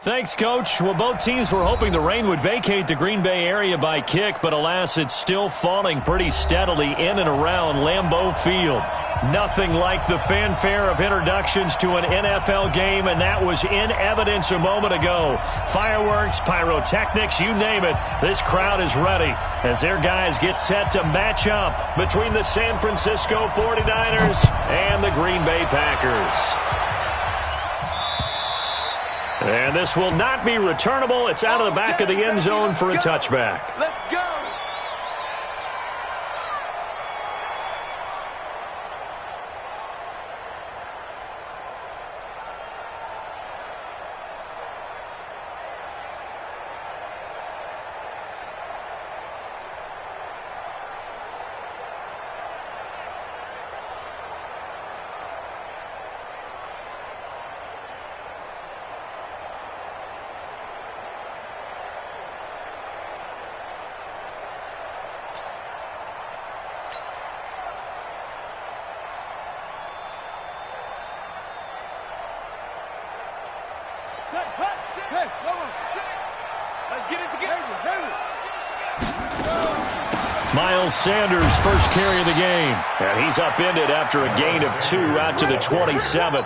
Thanks, Coach. Well, both teams were hoping the rain would vacate the Green Bay area by kick, but alas, it's still falling pretty steadily in and around Lambeau Field. Nothing like the fanfare of introductions to an NFL game, and that was in evidence a moment ago. Fireworks, pyrotechnics, you name it, this crowd is ready as their guys get set to match up between the San Francisco 49ers and the Green Bay Packers. And this will not be returnable. It's out of the back of the end zone for a touchback. Let's go. Hey, come on. Let's get it together. Miles Sanders, first carry of the game. And he's upended after a gain of 2 out to the 27.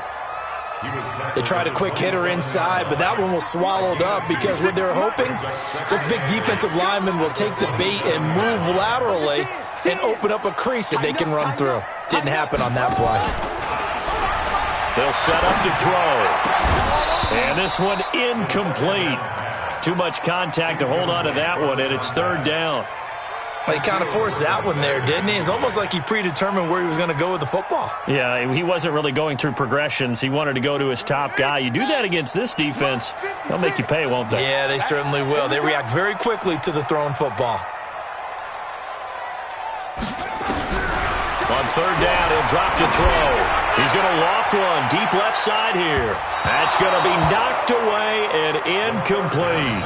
They tried a quick hitter inside, but that one was swallowed up because what they're hoping, this big defensive lineman will take the bait and move laterally and open up a crease that they can run through. Didn't happen on that play. They'll set up to throw. And this one incomplete. Too much contact to hold on to that one, and it's third down. Well, he kind of forced that one there, didn't he? It's almost like he predetermined where he was going to go with the football. Yeah, he wasn't really going through progressions. He wanted to go to his top guy. You do that against this defense, they'll make you pay, won't they? Yeah, they certainly will. They react very quickly to the thrown football. On third down, he'll drop to throw. He's going to loft one deep left side here. That's going to be knocked away and incomplete.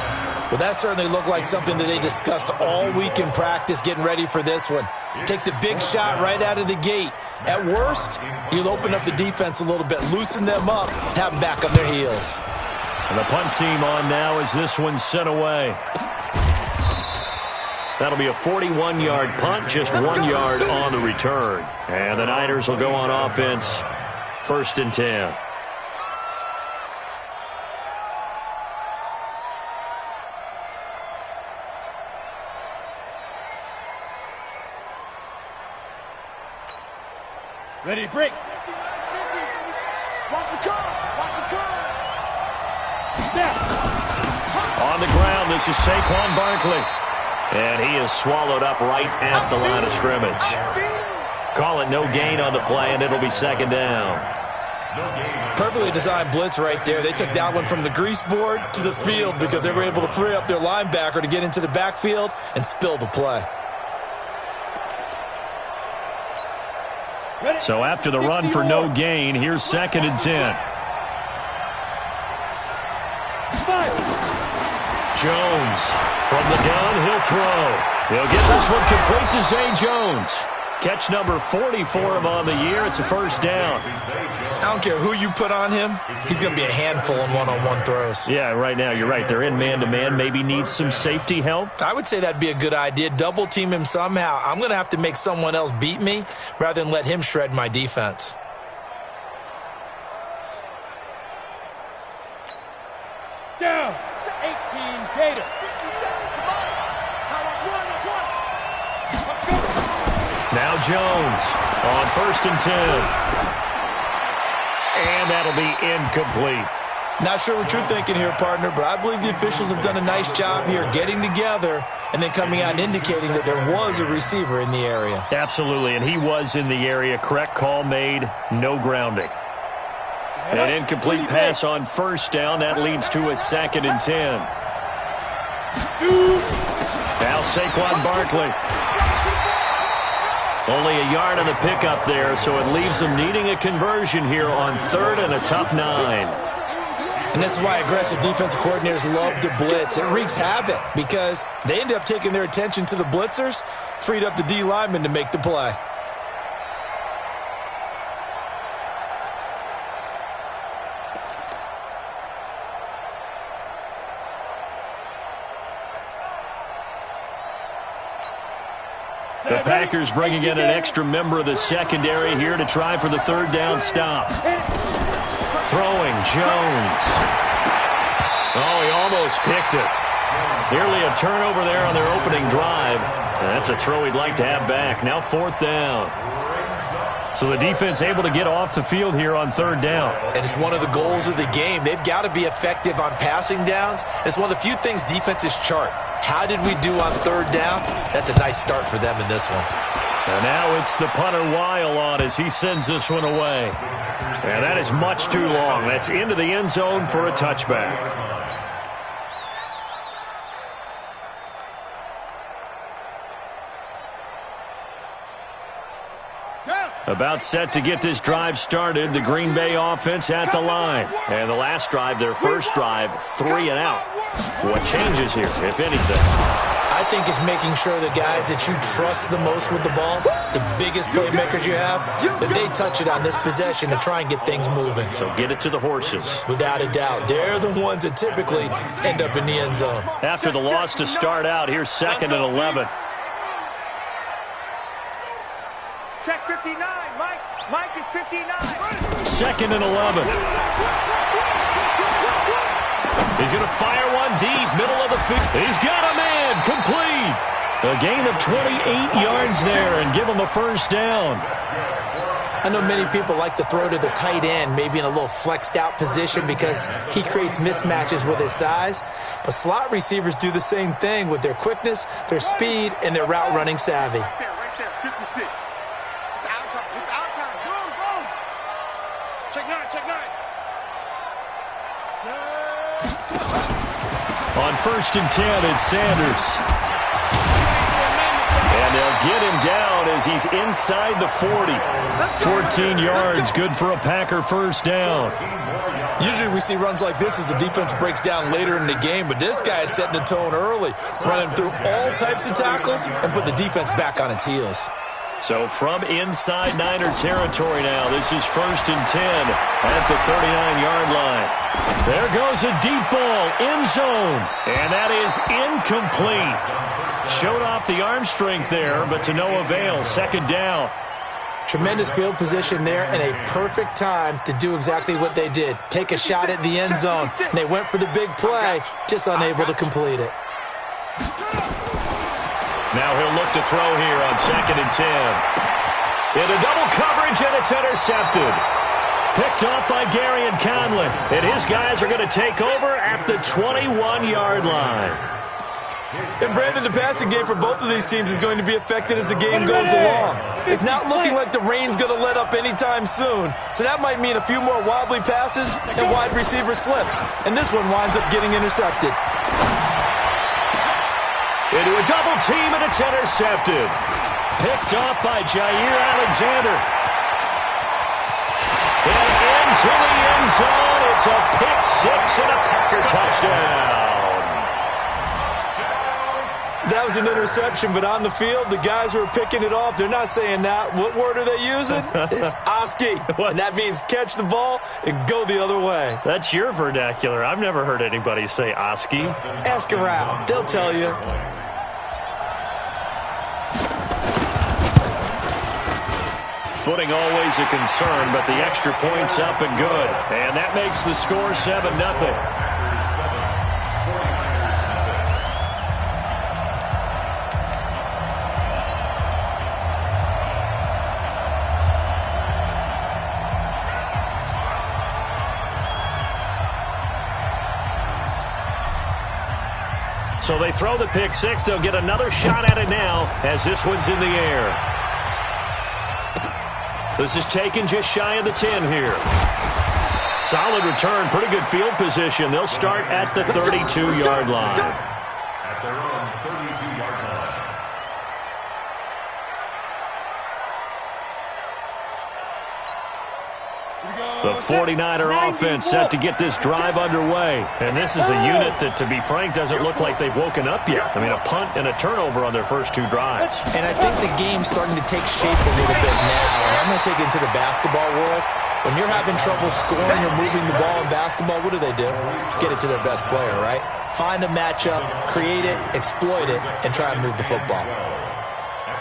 Well, that certainly looked like something that they discussed all week in practice getting ready for this one. Take the big shot right out of the gate. At worst, you'll open up the defense a little bit, loosen them up, have them back on their heels. And the punt team on now as this one's sent away. That'll be a 41-yard punt, just 1 yard on the return. And the Niners will go on offense, 1st and 10. Ready to break. Watch the curve. Watch the curve. Snap. On the ground, this is Saquon Barkley. And he is swallowed up right at the line of scrimmage. Call it no gain on the play, and it'll be 2nd down. Perfectly designed blitz right there. They took that one from the grease board to the field because they were able to free up their linebacker to get into the backfield and spill the play. So after the run for no gain, here's 2nd and 10. Jones from the gun, he'll throw. He'll get this one complete to Zay Jones. Catch number 40 for him on the year. It's a 1st down. I don't care who you put on him. He's going to be a handful in one-on-one throws. Yeah, right now, you're right. They're in man-to-man. Maybe needs some safety help. I would say that'd be a good idea. Double team him somehow. I'm going to have to make someone else beat me rather than let him shred my defense. Down. 18 Gator. Now Jones on 1st and 10. And that'll be incomplete. Not sure what you're thinking here, partner, but I believe the officials have done a nice job here getting together and then coming out and indicating that there was a receiver in the area. Absolutely, and he was in the area. Correct call made, no grounding. An incomplete pass on 1st down. That leads to a 2nd and 10. Now Saquon Barkley. Only a yard on the pickup there, so it leaves them needing a conversion here on 3rd and a tough 9. And this is why aggressive defensive coordinators love to blitz. It wreaks havoc because they end up taking their attention to the blitzers, freed up the D lineman to make the play. The Packers bringing in an extra member of the secondary here to try for the third down stop. Throwing, Jones. Oh, he almost picked it. Nearly a turnover there on their opening drive. And that's a throw he'd like to have back. Now fourth down. So the defense able to get off the field here on third down. And it's one of the goals of the game. They've got to be effective on passing downs. It's one of the few things defenses chart. How did we do on third down? That's a nice start for them in this one. And now it's the punter Weil on as he sends this one away. And that is much too long. That's into the end zone for a touchback. About set to get this drive started, the Green Bay offense at the line. And the last drive, their first drive, 3 and out. What changes here, if anything? I think it's making sure the guys that you trust the most with the ball, the biggest playmakers you have, that they touch it on this possession to try and get things moving. So get it to the horses. Without a doubt. They're the ones that typically end up in the end zone. After the loss to start out, here's 2nd and 11. Check 59, Mike. Mike is 59. 2nd and 11. He's going to fire one deep, middle of the field. He's got a man, complete. A gain of 28 yards there and give him a first down. I know many people like to throw to the tight end, maybe in a little flexed out position because he creates mismatches with his size. But slot receivers do the same thing with their quickness, their speed, and their route running savvy. Right there, 56. It's our time. Boom. Check 9. On 1st and 10, it's Sanders. And they'll get him down as he's inside the 40. 14 yards, good for a Packer first down. Usually we see runs like this as the defense breaks down later in the game, but this guy is setting the tone early, running through all types of tackles and put the defense back on its heels. So from inside Niner territory now, this is 1st and 10 at the 39-yard line. There goes a deep ball, end zone, and that is incomplete. Showed off the arm strength there, but to no avail. 2nd down. Tremendous field position there and a perfect time to do exactly what they did. Take a shot at the end zone, and they went for the big play, just unable to complete it. Now he'll look to throw here on 2nd and 10. Into double coverage, and it's intercepted. Picked off by Gary and Conlon. And his guys are going to take over at the 21-yard line. And Brandon, the passing game for both of these teams is going to be affected as the game goes along. It's not looking like the rain's going to let up anytime soon. So that might mean a few more wobbly passes and wide receiver slips. And this one winds up getting intercepted. Into a double team, and it's intercepted. Picked off by Jair Alexander. And into the end zone. It's a pick six and a Packer touchdown. That was an interception, but on the field, the guys who are picking it off, they're not saying that. What word are they using? It's Oski. And that means catch the ball and go the other way. That's your vernacular. I've never heard anybody say Oski. Ask around. They'll tell you. Footing always a concern, but the extra point's up and good. And that makes the score 7-0. So they throw the pick six. They'll get another shot at it now as this one's in the air. This is taken just shy of the 10 here. Solid return, pretty good field position. They'll start at the 32-yard line. At their own 32-yard line. The 49er offense set to get this drive underway. And this is a unit that, to be frank, doesn't look like they've woken up yet. I mean, a punt and a turnover on their first two drives. And I think the game's starting to take shape a little bit now. And I'm going to take it into the basketball world. When you're having trouble scoring or moving the ball in basketball, what do? Get it to their best player, right? Find a matchup, create it, exploit it, and try and move the football.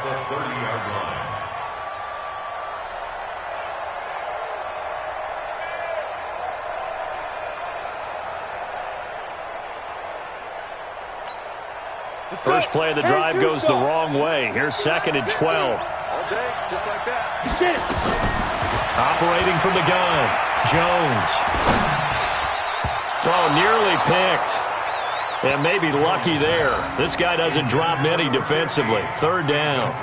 the 30-yard line. First play of the drive goes the wrong way. Here's 2nd and 12. All day, just like that. Operating from the gun, Jones. Oh, nearly picked. And maybe lucky there. This guy doesn't drop many defensively. 3rd down.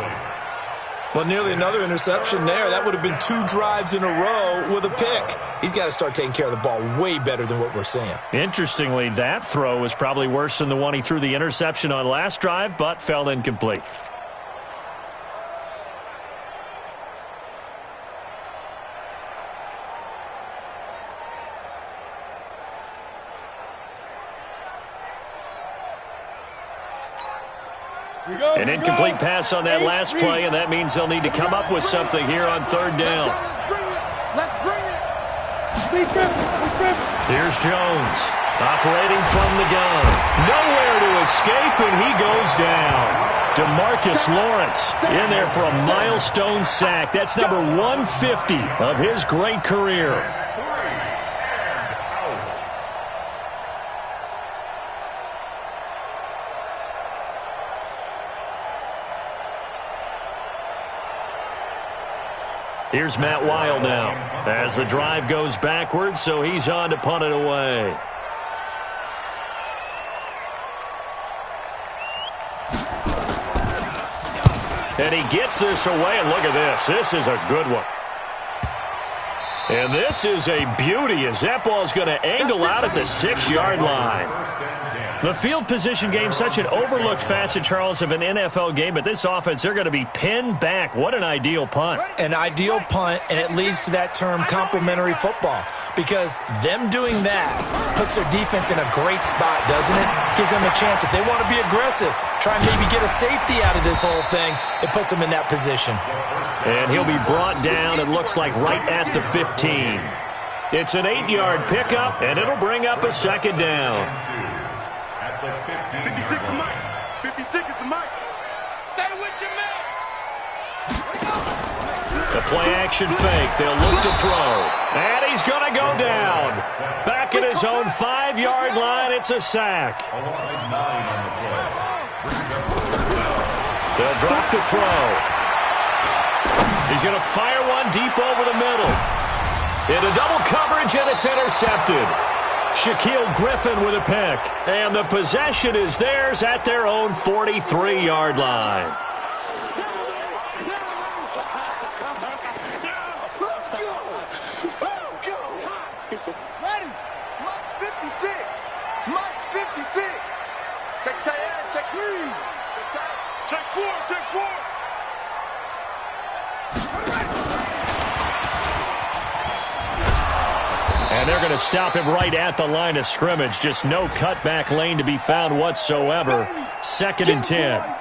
Well, nearly another interception there. That would have been 2 drives in a row with a pick. He's got to start taking care of the ball way better than what we're seeing. Interestingly, that throw was probably worse than the one he threw the interception on last drive, but fell incomplete. An incomplete pass on that last play, and that means they'll need to come up with something here on 3rd down. Let's bring it. Here's Jones, operating from the gun. Nowhere to escape, and he goes down. DeMarcus Lawrence in there for a milestone sack. That's number 150 of his great career. Here's Matt Weil now as the drive goes backwards, so he's on to punt it away. And he gets this away, and look at this. This is a good one. And this is a beauty as that ball's going to angle out at the 6-yard line. The field position game, such an overlooked facet, Charles, of an NFL game, but this offense, they're going to be pinned back. What an ideal punt. An ideal punt, and it leads to that term complementary football, because them doing that puts their defense in a great spot, doesn't it? Gives them a chance. If they want to be aggressive, try and maybe get a safety out of this whole thing, it puts them in that position. And he'll be brought down, it looks like, right at the 15. It's an 8-yard pickup, and it'll bring up a 2nd down. 56 is Mike. 56 is the Mike. Stay with your man. The play-action fake. They'll look to throw. And he's going to go down. Back at his own 5-yard line, it's a sack. They'll drop to throw. He's going to fire one deep over the middle. Into double coverage, and it's intercepted. Shaquille Griffin with a pick. And the possession is theirs at their own 43-yard line. Let's go. Ready. Mike's 56. Mike's 56. Check tight end. Check 3. Check 4. Check 4. And they're going to stop him right at the line of scrimmage. Just no cutback lane to be found whatsoever. 2nd and 10.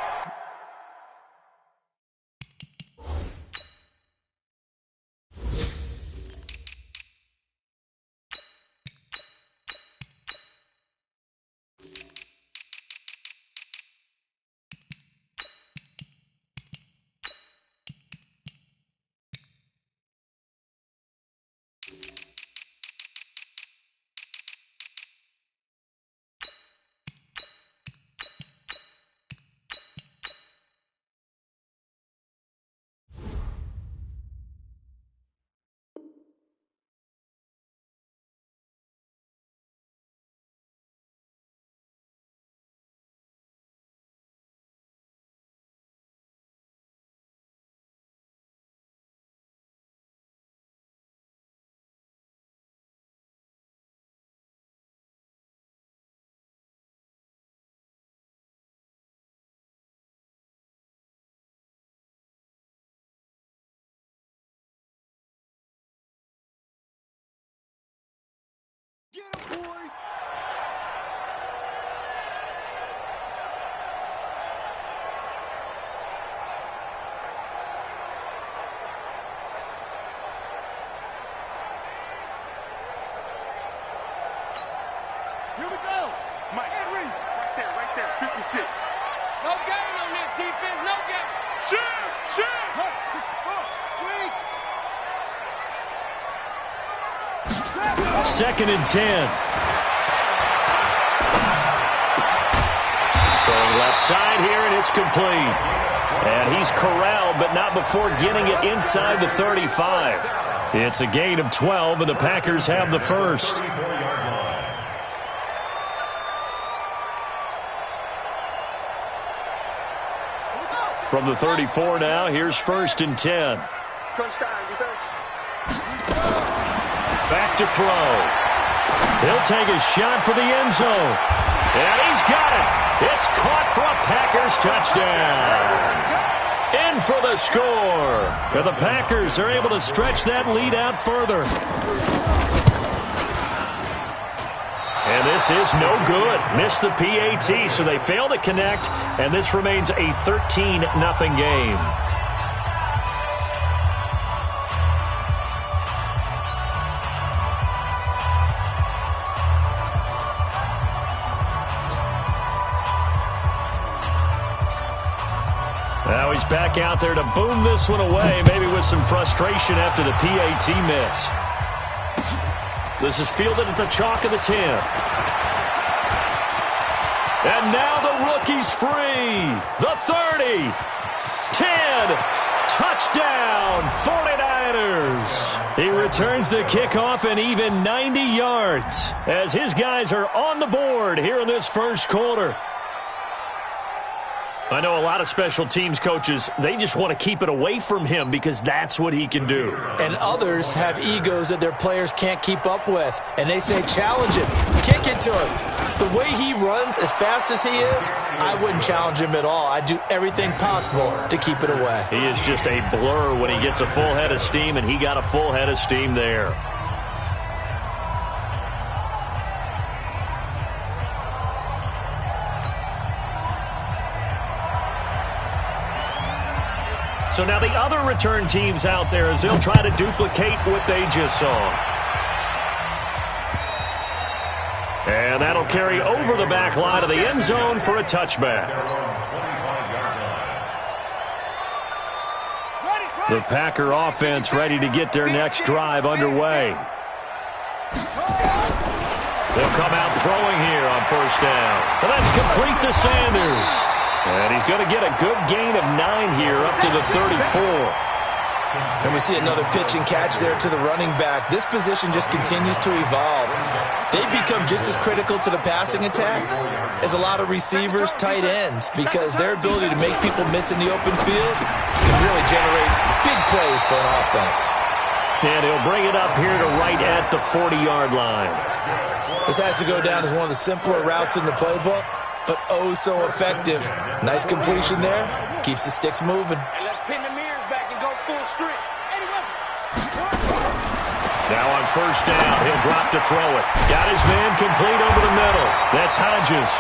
Get him, boys. Here we go. Mike, Henry. Right there, 56. No game on this defense, no game. Second and 10. Throwing left side here, and it's complete. And he's corralled, but not before getting it inside the 35. It's a gain of 12, and the Packers have the first. From the 34 now, here's first and 10. Crunch time, defense. Back to throw. He'll take a shot for the end zone. And he's got it. It's caught for a Packers touchdown. In for the score. And the Packers are able to stretch that lead out further. And this is no good. Missed the PAT, so they fail to connect, and this remains a 13-0 game. Now he's back out there to boom this one away, maybe with some frustration after the PAT miss. This is fielded at the chalk of the 10. And now the rookie's free. The 30. 10. Touchdown, 49ers. He returns the kickoff an even 90 yards as his guys are on the board here in this first quarter. I know a lot of special teams coaches, they just want to keep it away from him because that's what he can do. And others have egos that their players can't keep up with. And they say, challenge him, kick it to him. The way he runs as fast as he is, I wouldn't challenge him at all. I'd do everything possible to keep it away. He is just a blur when he gets a full head of steam, and he got a full head of steam there. So now the other return teams out there as they'll try to duplicate what they just saw. And that'll carry over the back line of the end zone for a touchback. The Packer offense ready to get their next drive underway. They'll come out throwing here on first down. And that's complete to Sanders. And he's going to get a good gain of 9 here up to the 34. And we see another pitch and catch there to the running back. This position just continues to evolve. They become just as critical to the passing attack as a lot of receivers, tight ends, because their ability to make people miss in the open field can really generate big plays for an offense. And he'll bring it up here to right at the 40-yard line. This has to go down as one of the simpler routes in the playbook, but oh so effective. Nice completion there. Keeps the sticks moving. And let's pin the mirrors back and go full strip. Now on first down, he'll drop to throw it. Got his man complete over the middle. That's Hodges.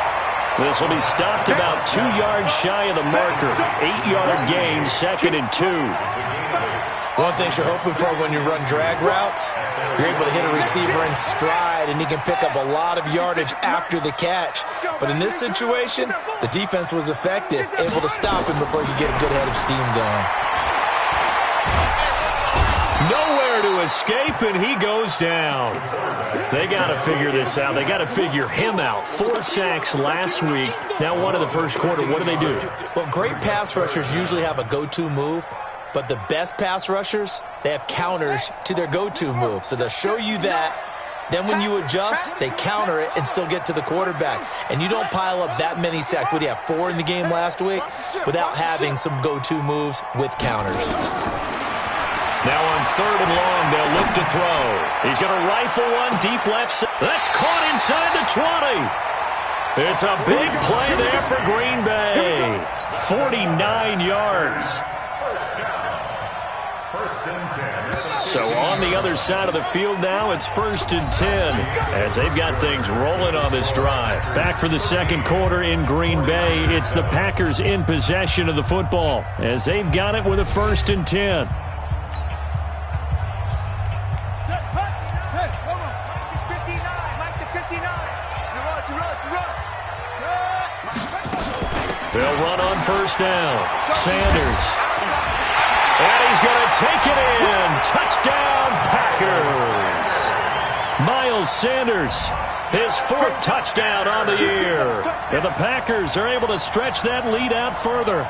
This will be stopped about 2 yards shy of the marker. 8-yard gain, 2nd and 2. One thing you're hoping for when you run drag routes, you're able to hit a receiver in stride, and he can pick up a lot of yardage after the catch. But in this situation, the defense was effective, able to stop him before he could get a good head of steam going. Nowhere to escape, and he goes down. They got to figure this out. They got to figure him out. 4 sacks last week. Now one in the first quarter. What do? Well, great pass rushers usually have a go-to move. But the best pass rushers, they have counters to their go-to move. So they'll show you that. Then when you adjust, they counter it and still get to the quarterback. And you don't pile up that many sacks. What do you have, 4 in the game last week? Without having some go-to moves with counters. Now on 3rd and long, they'll look to throw. He's going to rifle one deep left side. That's caught inside the 20. It's a big play there for Green Bay. 49 yards. So on the other side of the field now, it's 1st and 10 as they've got things rolling on this drive. Back for the second quarter in Green Bay, it's the Packers in possession of the football as they've got it with a 1st and 10. They'll run on first down. Sanders. And he's going to take it in. Touchdown, Packers. Miles Sanders, his 4th touchdown on the year. And the Packers are able to stretch that lead out further.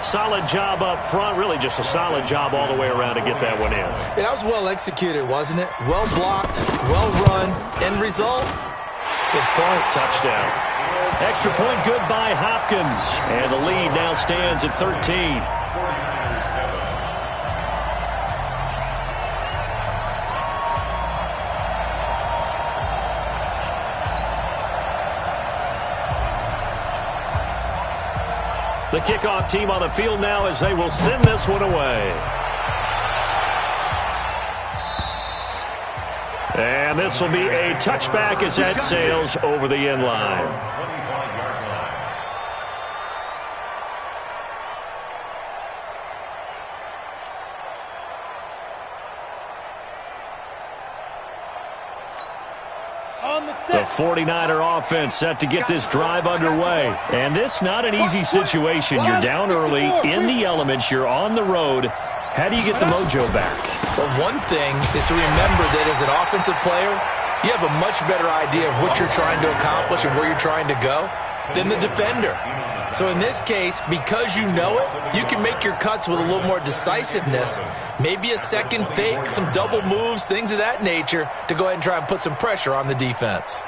Solid job up front. Really just a solid job all the way around to get that one in. Yeah, that was well executed, wasn't it? Well blocked, well run. End result, 6 points. Touchdown. Extra point good by Hopkins. And the lead now stands at 13. The kickoff team on the field now as they will send this one away. And this will be a touchback as that sails over the end line. The 49er offense set to get this drive underway. And this not an easy situation. You're down early, in the elements, you're on the road. How do you get the mojo back? Well, one thing is to remember that as an offensive player, you have a much better idea of what you're trying to accomplish and where you're trying to go than the defender. So in this case, because you know it, you can make your cuts with a little more decisiveness, maybe a second fake, some double moves, things of that nature, to go ahead and try and put some pressure on the defense.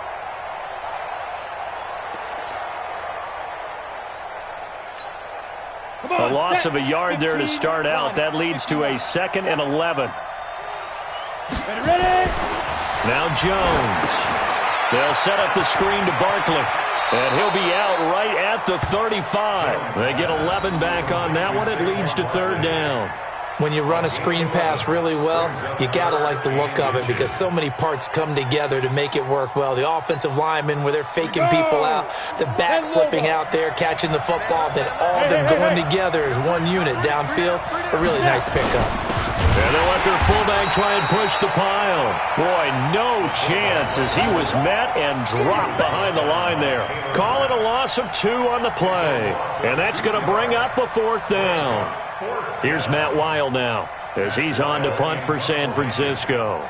A loss of a yard there to start out. That leads to a 2nd and 11. Now Jones. They'll set up the screen to Barkley. And he'll be out right at the 35. They get 11 back on that one. It leads to 3rd down. When you run a screen pass really well, you got to like the look of it because so many parts come together to make it work well. The offensive linemen, where they're faking people out, the back slipping out there, catching the football, then all of them going together as one unit downfield. A really nice pickup. And they'll let their fullback try and push the pile. Boy, no chance as he was met and dropped behind the line there. Call it a loss of 2 on the play. And that's going to bring up a 4th down. Here's Matt Weil now as he's on to punt for San Francisco.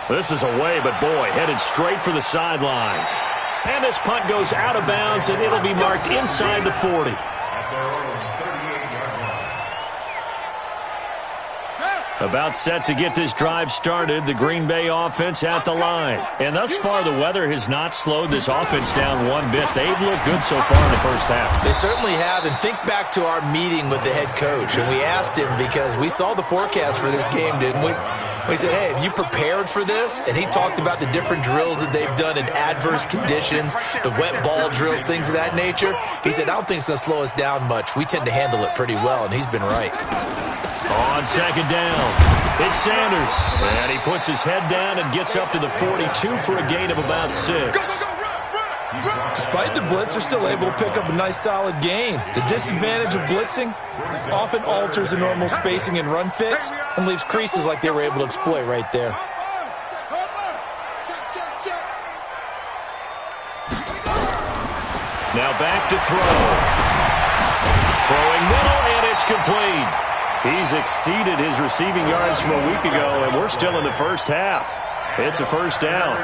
This is away, but boy, headed straight for the sidelines. And this punt goes out of bounds, and it'll be marked inside the 40. About set to get this drive started, the Green Bay offense at the line. And thus far, the weather has not slowed this offense down one bit. They've looked good so far in the first half. They certainly have. And think back to our meeting with the head coach. And we asked him because we saw the forecast for this game, didn't we? We said, hey, have you prepared for this? And he talked about the different drills that they've done in adverse conditions, the wet ball drills, things of that nature. He said, I don't think it's going to slow us down much. We tend to handle it pretty well, and he's been right. On 2nd down, it's Sanders. And he puts his head down and gets up to the 42 for a gain of about 6. Despite the blitz, they're still able to pick up a nice, solid gain. The disadvantage of blitzing often alters the normal spacing and run fits and leaves creases like they were able to exploit right there. Now back to throw. Throwing middle, and it's complete. He's exceeded his receiving yards from a week ago, and we're still in the first half. It's a 1st down.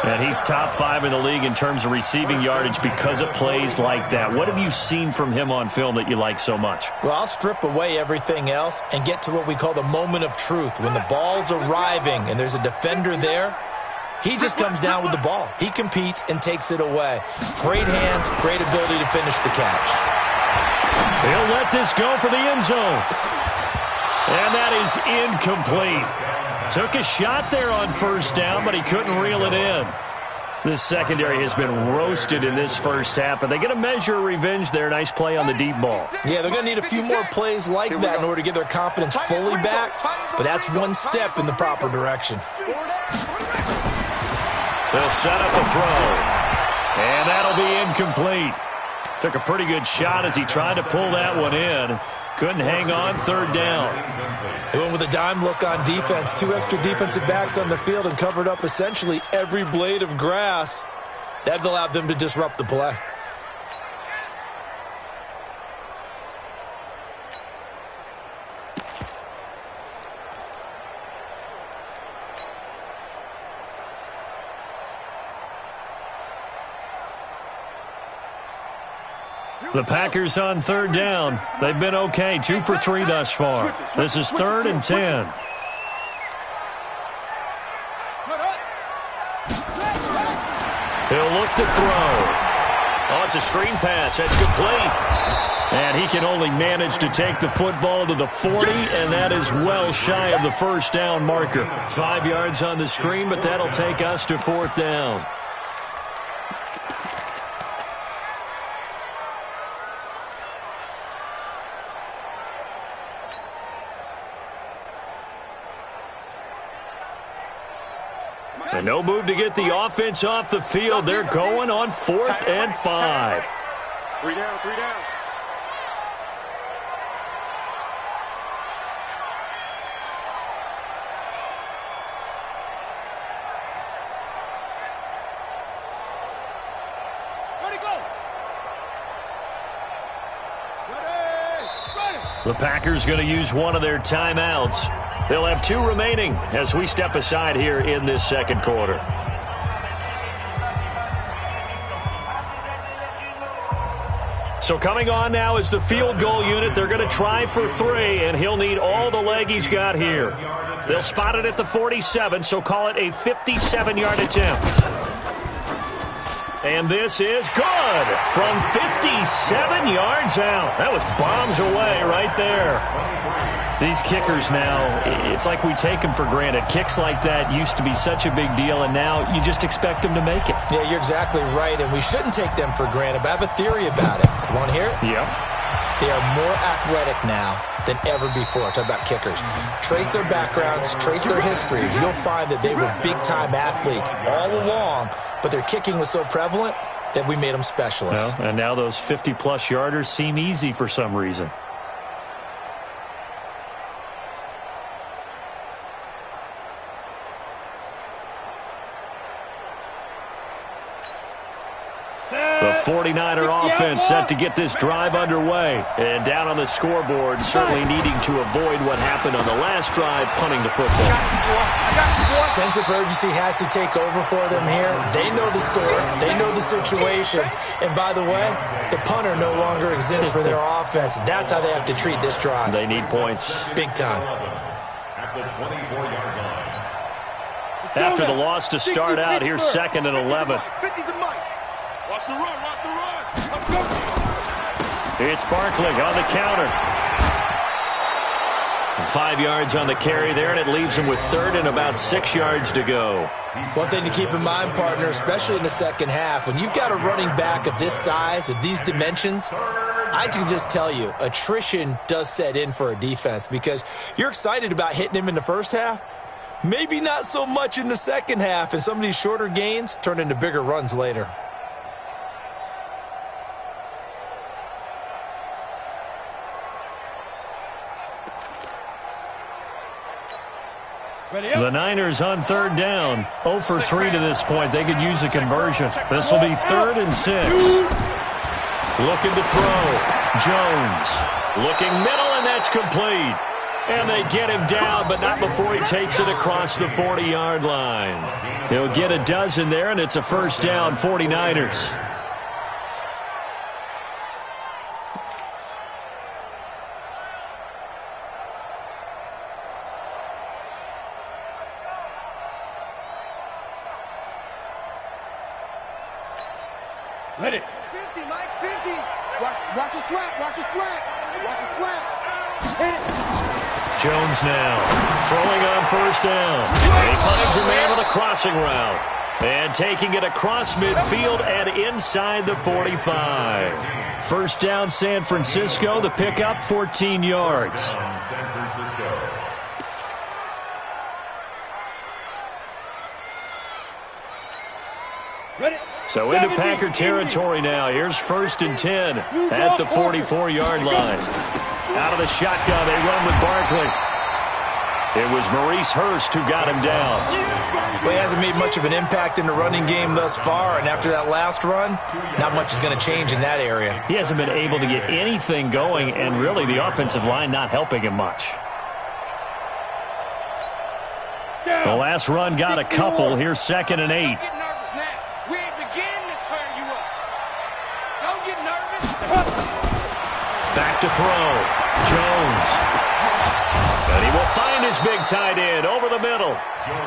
And he's top 5 in the league in terms of receiving yardage because of plays like that. What have you seen from him on film that you like so much? Well, I'll strip away everything else and get to what we call the moment of truth. When the ball's arriving and there's a defender there, he just comes down with the ball. He competes and takes it away. Great hands, great ability to finish the catch. He'll let this go for the end zone. And that is incomplete. Took a shot there on 1st down, but he couldn't reel it in. This secondary has been roasted in this first half, and they get a measure of revenge there. Nice play on the deep ball. Yeah, they're going to need a few more plays like that in order to get their confidence fully back, but that's one step in the proper direction. They'll set up a throw, and that'll be incomplete. Took a pretty good shot as he tried to pull that one in. Couldn't hang on. 3rd down. They went with a dime look on defense. 2 extra defensive backs on the field and covered up essentially every blade of grass. That allowed them to disrupt the play. The Packers on third down. They've been okay, 2 for 3 thus far. This is 3rd and 10. He'll look to throw. Oh, it's a screen pass. That's complete. And he can only manage to take the football to the 40, and that is well shy of the first down marker. 5 yards on the screen, but that'll take us to 4th down. And no move to get the offense off the field. They're going on 4th and 5. 3 down, 3 down. The Packers going to use one of their timeouts. They'll have 2 remaining as we step aside here in this second quarter. So coming on now is the field goal unit. They're going to try for 3, and he'll need all the leg he's got here. They'll spot it at the 47, so call it a 57-yard attempt. And this is good from 57 yards out. That was bombs away right there. These kickers now, it's like we take them for granted. Kicks like that used to be such a big deal, and now you just expect them to make it. Yeah, you're exactly right, and we shouldn't take them for granted, but I have a theory about it. You want to hear it? Yep. They are more athletic now than ever before. Talk about kickers. Trace their backgrounds, trace their histories. You'll find that they were big-time athletes all along, but their kicking was so prevalent that we made them specialists. Well, and now those 50-plus yarders seem easy for some reason. The 49er offense set to get this drive underway. And down on the scoreboard, certainly needing to avoid what happened on the last drive, punting the football. Sense of urgency has to take over for them here. They know the score. They know the situation. And by the way, the punter no longer exists for their offense. That's how they have to treat this drive. They need points. Big time. At the 24-yard line. After the loss to start out, here's 2nd and 11. 50 to Mike. Watch the run, watch the run. It's Barkley on the counter. 5 yards on the carry there, and it leaves him with 3rd and about 6 yards to go. One thing to keep in mind, partner, especially in the second half, when you've got a running back of this size, of these dimensions, I can just tell you, attrition does set in for a defense because you're excited about hitting him in the first half, maybe not so much in the second half, and some of these shorter gains turn into bigger runs later. The Niners on 3rd down. 0 for 3 to this point. They could use a conversion. This will be 3rd and 6. Looking to throw. Jones. Looking middle, and that's complete. And they get him down, but not before he takes it across the 40-yard line. He'll get a dozen there, and it's a first down, 49ers. Let it. 50, Mike's 50. Watch a slap, watch a slap. Watch a slap. Hit it. Jones now throwing on first down. He finds a man with a crossing route. And taking it across midfield and inside the 45. First down, San Francisco. The pickup, 14 yards. San Francisco. So into Packer territory now. Here's 1st and 10 at the 44-yard line. Out of the shotgun, they run with Barkley. It was Maurice Hurst who got him down. Well, he hasn't made much of an impact in the running game thus far, and after that last run, not much is going to change in that area. He hasn't been able to get anything going, and really the offensive line not helping him much. The last run got a couple. Here's 2nd and 8. Back to throw. Jones. And he will find his big tight end over the middle.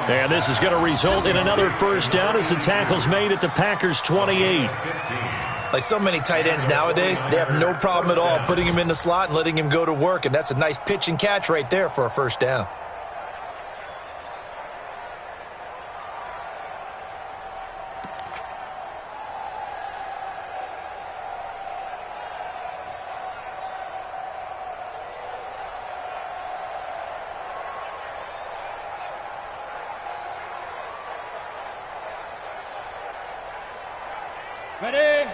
And this is going to result in another first down as the tackle's made at the Packers' 28. Like so many tight ends nowadays, they have no problem at all putting him in the slot and letting him go to work. And that's a nice pitch and catch right there for a first down. Ready?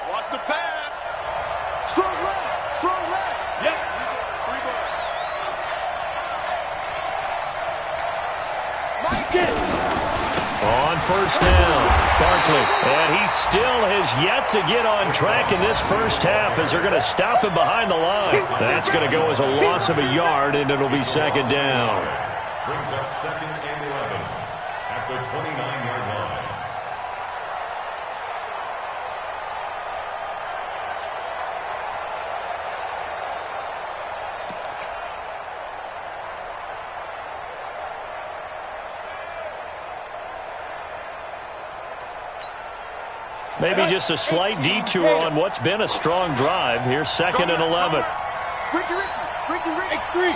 Watch the pass. Strong left. Strong left. Yep. 3 ball. Mike it. On first down, Barkley. And he still has yet to get on track in this first half as they're going to stop him behind the line. That's going to go as a loss of a yard, and it'll be second down. Brings up 2nd and 11 at the 29-yard line. Maybe just a slight detour on what's been a strong drive. Here's 2nd and 11. X3.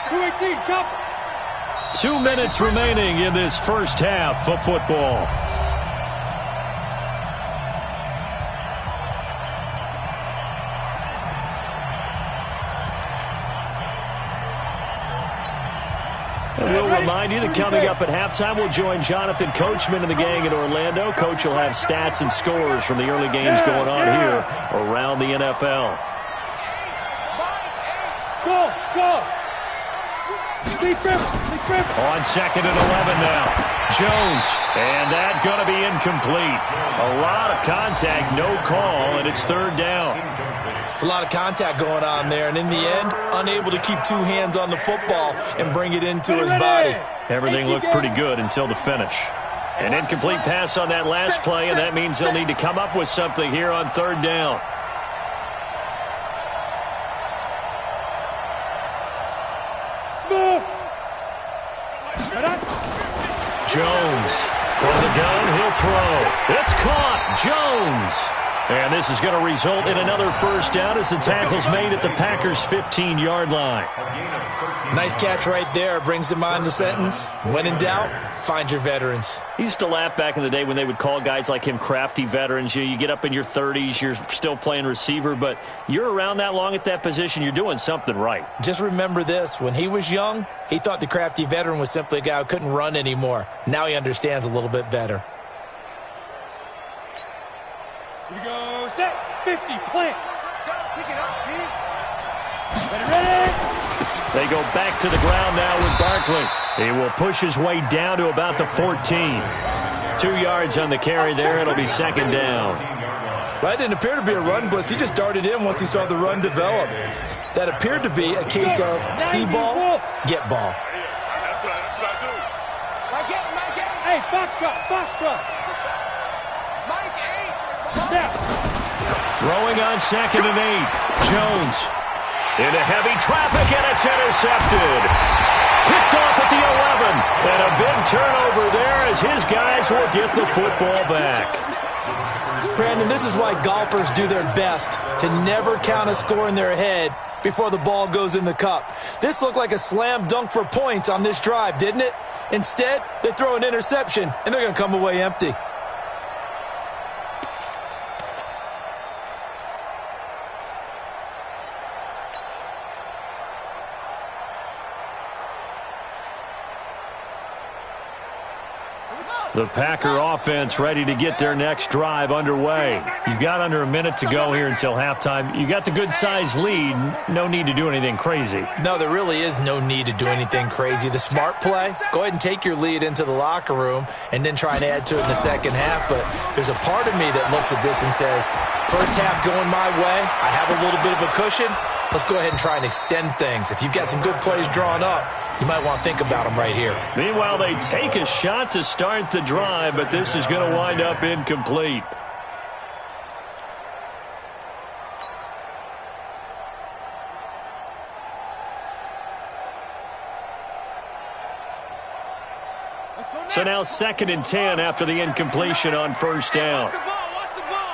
218. Chop. 2 minutes remaining in this first half of football. And we'll remind you that coming up at halftime, we'll join Jonathan Coachman and the gang in Orlando. Coach will have stats and scores from the early games going on here around the NFL. Go. On 2nd and 11 now. Jones. And that going to be incomplete. A lot of contact, no call, and it's 3rd down. It's a lot of contact going on there, and in the end, unable to keep 2 hands on the football and bring it into his body. Everything looked pretty good until the finish. An incomplete pass on that last play, and that means they'll need to come up with something here on 3rd down. Jones from the gun, he'll throw. It's caught. Jones. And this is going to result in another first down as the tackle's made at the Packers' 15-yard line. Nice catch right there. Brings to mind the sentence, when in doubt, find your veterans. He used to laugh back in the day when they would call guys like him crafty veterans. You get up in your 30s, you're still playing receiver, but you're around that long at that position, you're doing something right. Just remember this. When he was young, he thought the crafty veteran was simply a guy who couldn't run anymore. Now he understands a little bit better. Here we go. Set. 50. Plant. Let's go. Pick it up, team. Ready. They go back to the ground now with Barkley. He will push his way down to about the 14. 2 yards on the carry there. It'll be 2nd down. Well, that didn't appear to be a run blitz. He just darted in once he saw the run develop. That appeared to be a case of see ball, get ball. That's what I do. Mike 8. Hey, Foxtrot. Mike 8. Yeah. Throwing on 2nd and 8. Jones into heavy traffic, and it's intercepted. Picked off at the 11. And a big turnover there as his guys will get the football back. Brandon, this is why golfers do their best to never count a score in their head before the ball goes in the cup. This looked like a slam dunk for points on this drive, didn't it? Instead, they throw an interception, and they're going to come away empty. The Packer offense ready to get their next drive underway. You've got under a minute to go here until halftime. You got the good-sized lead. No need to do anything crazy. No, there really is no need to do anything crazy. The smart play, go ahead and take your lead into the locker room and then try and add to it in the second half. But there's a part of me that looks at this and says, first half going my way, I have a little bit of a cushion. Let's go ahead and try and extend things. If you've got some good plays drawn up, you might want to think about them right here. Meanwhile, they take a shot to start the drive, but this is going to wind up incomplete. So now 2nd and 10 after the incompletion on first down. Watch the ball.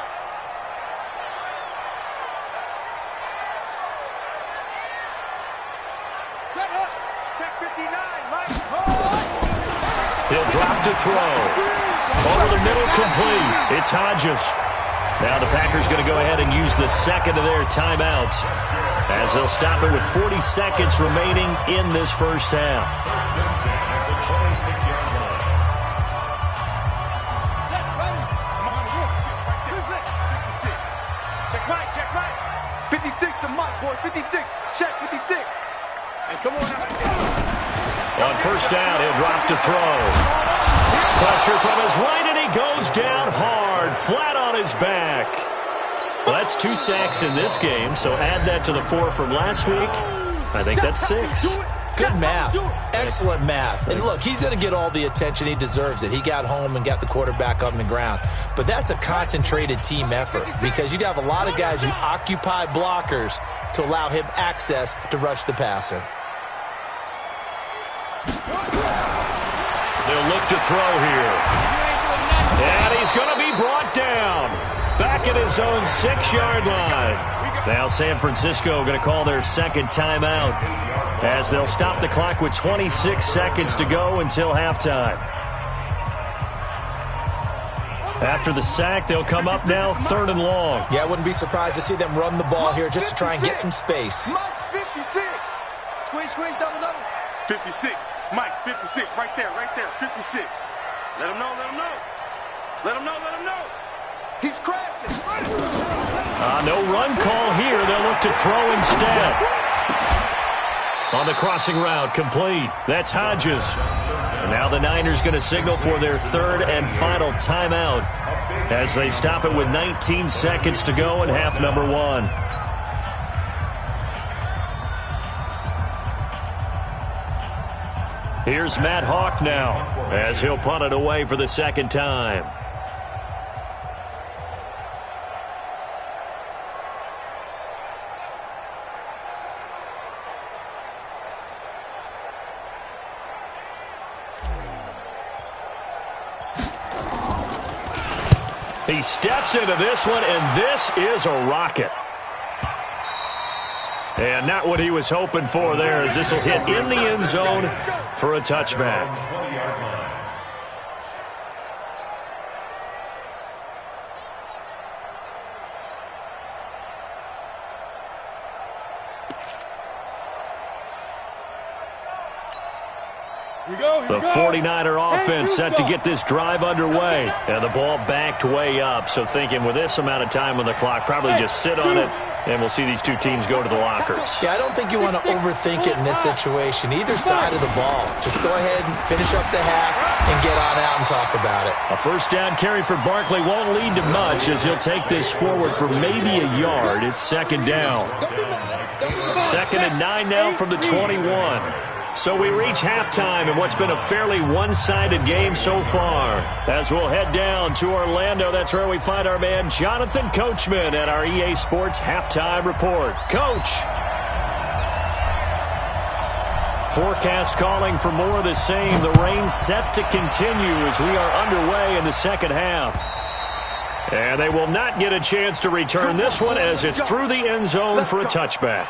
Set up. Check 59, Mike. He'll drop to throw. Over the middle, complete. It's Hodges. Now the Packers going to go ahead and use the second of their timeouts as they'll stop it with 40 seconds remaining in this first half. Check right. 56 to Mike, boy. 56. Check 56. And come on out. On first down, he'll drop to throw. Pressure from his right, and he goes down hard, flat on his back. Well, that's 2 sacks in this game, so add that to the 4 from last week. I think that's 6. Good math. Excellent math. And look, he's going to get all the attention. He deserves it. He got home and got the quarterback on the ground. But that's a concentrated team effort because you have a lot of guys who occupy blockers to allow him access to rush the passer. They'll look to throw here. And he's going to be brought down. Back at his own 6-yard line. Now San Francisco going to call their second timeout as they'll stop the clock with 26 seconds to go until halftime. After the sack, they'll come up now 3rd and long. Yeah, I wouldn't be surprised to see them run the ball here just to try and get some space. Mike's 56. Squeeze, double. 56. Mike, 56. Right there. 56. Let him know. He's crashing. No run call here. They'll look to throw instead. On the crossing route, complete. That's Hodges. And now the Niners going to signal for their 3rd and final timeout as they stop it with 19 seconds to go in half number 1. Here's Matt Hawk now as he'll punt it away for the second time. He steps into this one, and this is a rocket. And not what he was hoping for there, as this will hit in the end zone for a touchback. The 49er offense set to get this drive underway. And the ball backed way up. So thinking with this amount of time on the clock, probably just sit on it, and we'll see these two teams go to the lockers. Yeah, I don't think you want to overthink it in this situation. Either side of the ball. Just go ahead and finish up the half and get on out and talk about it. A first down carry for Barkley won't lead to much as he'll take this forward for maybe a yard. It's 2nd down. 2nd and 9 now from the 21. So we reach halftime in what's been a fairly one-sided game so far. As we'll head down to Orlando, that's where we find our man Jonathan Coachman at our EA Sports Halftime Report. Coach. Forecast calling for more of the same. The rain set to continue as we are underway in the second half. And they will not get a chance to return this one as it's through the end zone for a touchback.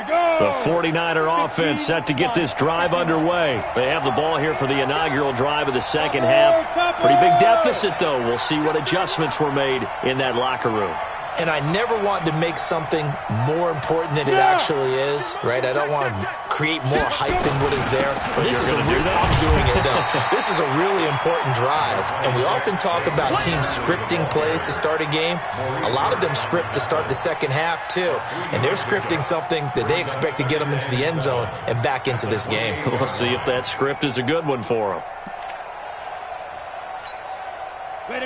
The 49er offense set to get this drive underway. They have the ball here for the inaugural drive of the second half. Pretty big deficit, though. We'll see what adjustments were made in that locker room. And I never want to make something more important than it actually is, right? I don't want to create more hype than what is there. But this is I'm doing it, though. This is a really important drive. And we often talk about teams scripting plays to start a game. A lot of them script to start the second half, too. And they're scripting something that they expect to get them into the end zone and back into this game. We'll see if that script is a good one for them.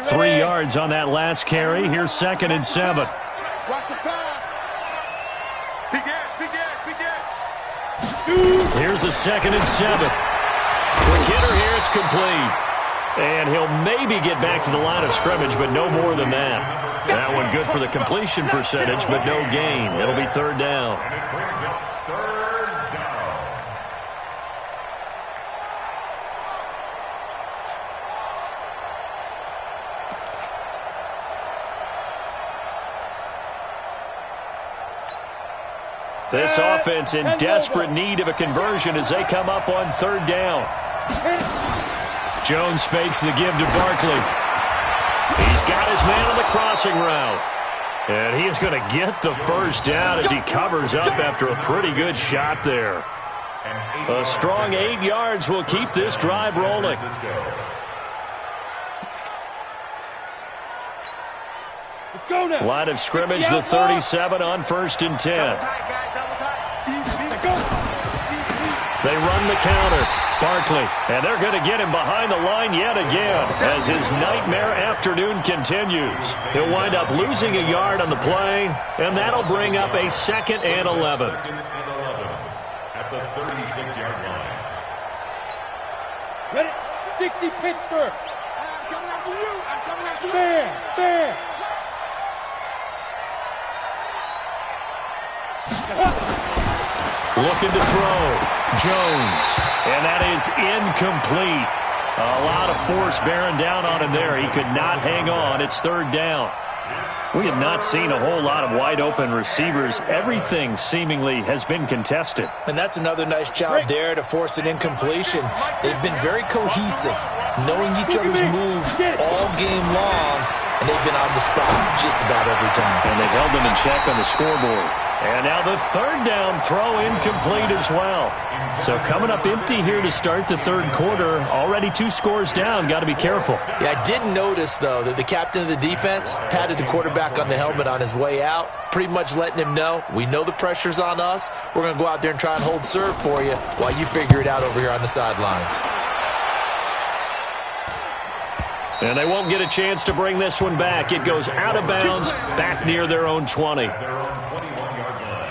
3 yards on that last carry. Here's 2nd and 7. Watch the pass. Big Ed. Here's a 2nd and 7. Quick hitter here. It's complete. And he'll maybe get back to the line of scrimmage, but no more than that. That one good for the completion percentage, but no gain. It'll be 3rd down. This offense in desperate need of a conversion as they come up on third down. Jones fakes the give to Barkley. He's got his man on the crossing route. And he is going to get the first down as he covers up after a pretty good shot there. A strong 8 yards will keep this drive rolling. Line of scrimmage, the 37 on 1st and 10. They run the counter. Barkley, and they're going to get him behind the line yet again as his nightmare afternoon continues. He'll wind up losing a yard on the play, and that'll bring up a 2nd and 11. At the 36-yard line. Ready? 60 Pittsburgh. I'm coming after you. I'm coming after you. Fair. Looking to throw. Jones. And that is incomplete. A lot of force bearing down on him there. He could not hang on. It's 3rd down. We have not seen a whole lot of wide-open receivers. Everything seemingly has been contested. And that's another nice job there to force an incompletion. They've been very cohesive, knowing each other's moves all game long, and they've been on the spot just about every time. And they've held them in check on the scoreboard. And now the 3rd down throw incomplete as well. So coming up empty here to start the 3rd quarter. Already 2 scores down. Got to be careful. Yeah, I did notice, though, that the captain of the defense patted the quarterback on the helmet on his way out, pretty much letting him know, we know the pressure's on us. We're going to go out there and try and hold serve for you while you figure it out over here on the sidelines. And they won't get a chance to bring this one back. It goes out of bounds, back near their own 20. Their own 21-yard line.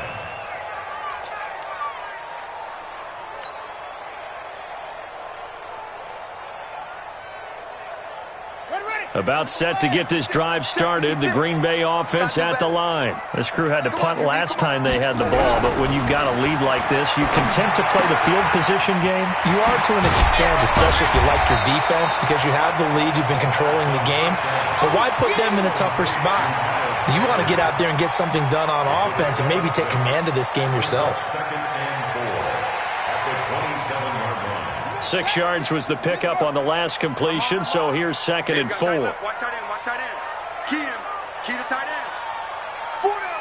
About set to get this drive started, the Green Bay offense at the line. This crew had to punt last time they had the ball, but when you've got a lead like this, you content to play the field position game? You are to an extent, especially if you like your defense, because you have the lead, you've been controlling the game. But why put them in a tougher spot? You want to get out there and get something done on offense and maybe take command of this game yourself. 2nd and 4 at the 27-yard line. 6 yards was the pickup on the last completion, so here's 2nd and 4. Watch tight end. Watch tight end. Key him. Key the tight end. 4 down.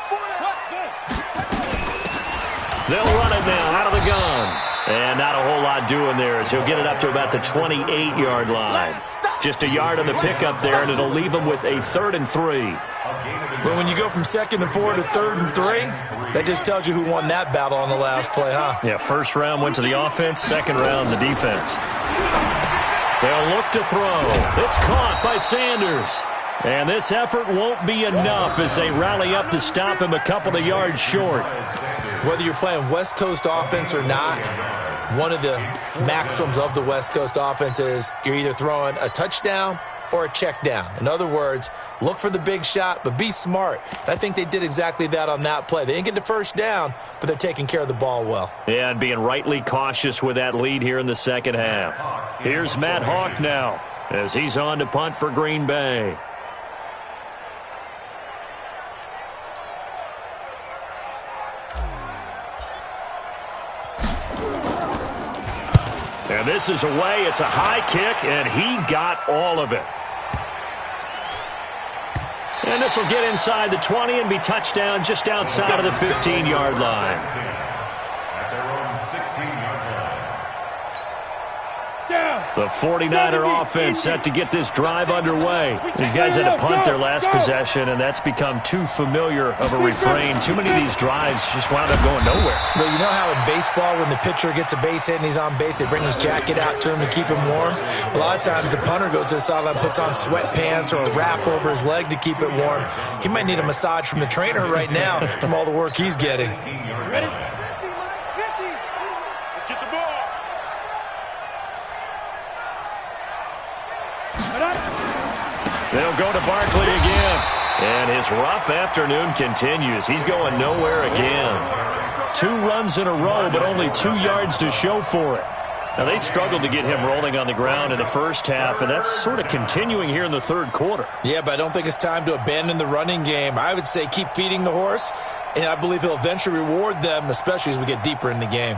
They'll run it now out of the gun. And not a whole lot doing there as he'll get it up to about the 28-yard line. Just a yard on the pickup there, and it'll leave him with a 3rd and 3. Well, when you go from 2nd and 4 to 3rd and 3, that just tells you who won that battle on the last play, huh? Yeah, 1st round went to the offense, 2nd round the defense. They'll look to throw. It's caught by Sanders. And this effort won't be enough as they rally up to stop him a couple of yards short. Whether you're playing West Coast offense or not, one of the maxims of the West Coast offense is you're either throwing a touchdown or a check down. In other words, look for the big shot, but be smart. And I think they did exactly that on that play. They didn't get the first down, but they're taking care of the ball well. Yeah, and being rightly cautious with that lead here in the 2nd half. Here's Matt Hawk now as he's on to punt for Green Bay. And this is away. It's a high kick, and he got all of it. And this will get inside the 20 and be touchdown just outside of the 15-yard line. At their own 16-yard line. The 49er offense set to get this drive underway. These guys had to punt their last possession, and that's become too familiar of a refrain. Too many of these drives just wound up going nowhere. Well, you know how in baseball when the pitcher gets a base hit and he's on base, they bring his jacket out to him to keep him warm? A lot of times the punter goes to the sideline, puts on sweatpants or a wrap over his leg to keep it warm. He might need a massage from the trainer right now from all the work he's getting. Ready? 50, Max, 50. Let's get the ball. They'll go to Barkley again. And his rough afternoon continues. He's going nowhere again. 2 runs in a row, but only 2 yards to show for it. Now, they struggled to get him rolling on the ground in the first half, and that's sort of continuing here in the 3rd quarter. Yeah, but I don't think it's time to abandon the running game. I would say keep feeding the horse and I believe he'll eventually reward them, especially as we get deeper in the game.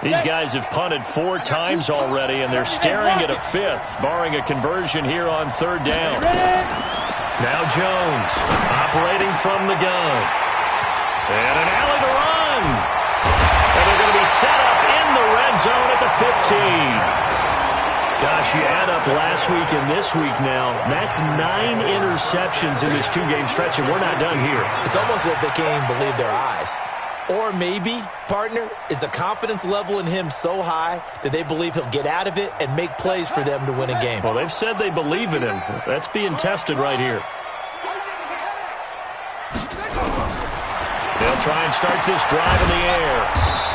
These guys have punted 4 times already, and they're staring at a 5th, barring a conversion here on 3rd down. Now Jones, operating from the gun. And an alley to run. And they're going to be set up in the red zone at the 15. Gosh, you add up last week and this week now, that's 9 interceptions in this 2-game stretch, and we're not done here. It's almost as if they can't even believe their eyes. Or maybe, partner, is the confidence level in him so high that they believe he'll get out of it and make plays for them to win a game. Well, they've said they believe in him. That's being tested right here. They'll try and start this drive in the air.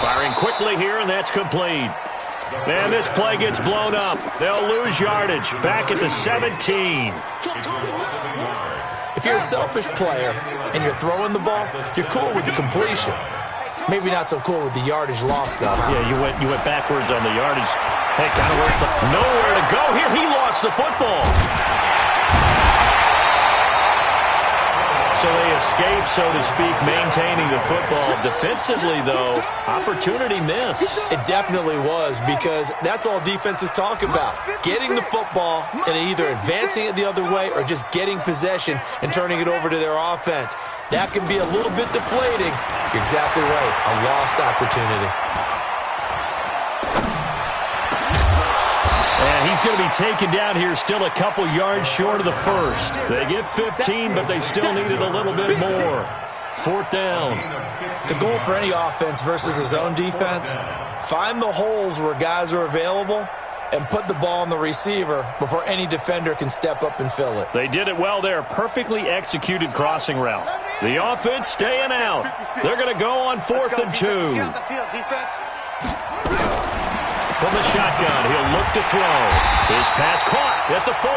Firing quickly here, and that's complete. And this play gets blown up. They'll lose yardage back at the 17. If you're a selfish player and you're throwing the ball, you're cool with the completion. Maybe not so cool with the yardage loss, though. Yeah, you went backwards on the yardage. Hey, kind of works. Nowhere to go here. He lost the football. So they escape, so to speak, maintaining the football. Defensively, though, opportunity missed. It definitely was, because that's all defenses talk about. Getting the football and either advancing it the other way or just getting possession and turning it over to their offense. That can be a little bit deflating. You're exactly right. A lost opportunity. And he's going to be taken down here still a couple yards short of the first. They get 15, but they still needed a little bit more. 4th down. The goal for any offense versus his own defense, find the holes where guys are available and put the ball on the receiver before any defender can step up and fill it. They did it well there. Perfectly executed crossing route. The offense staying out. They're going to go on 4th and 2. From the shotgun, he'll look to throw. His pass caught at the 4.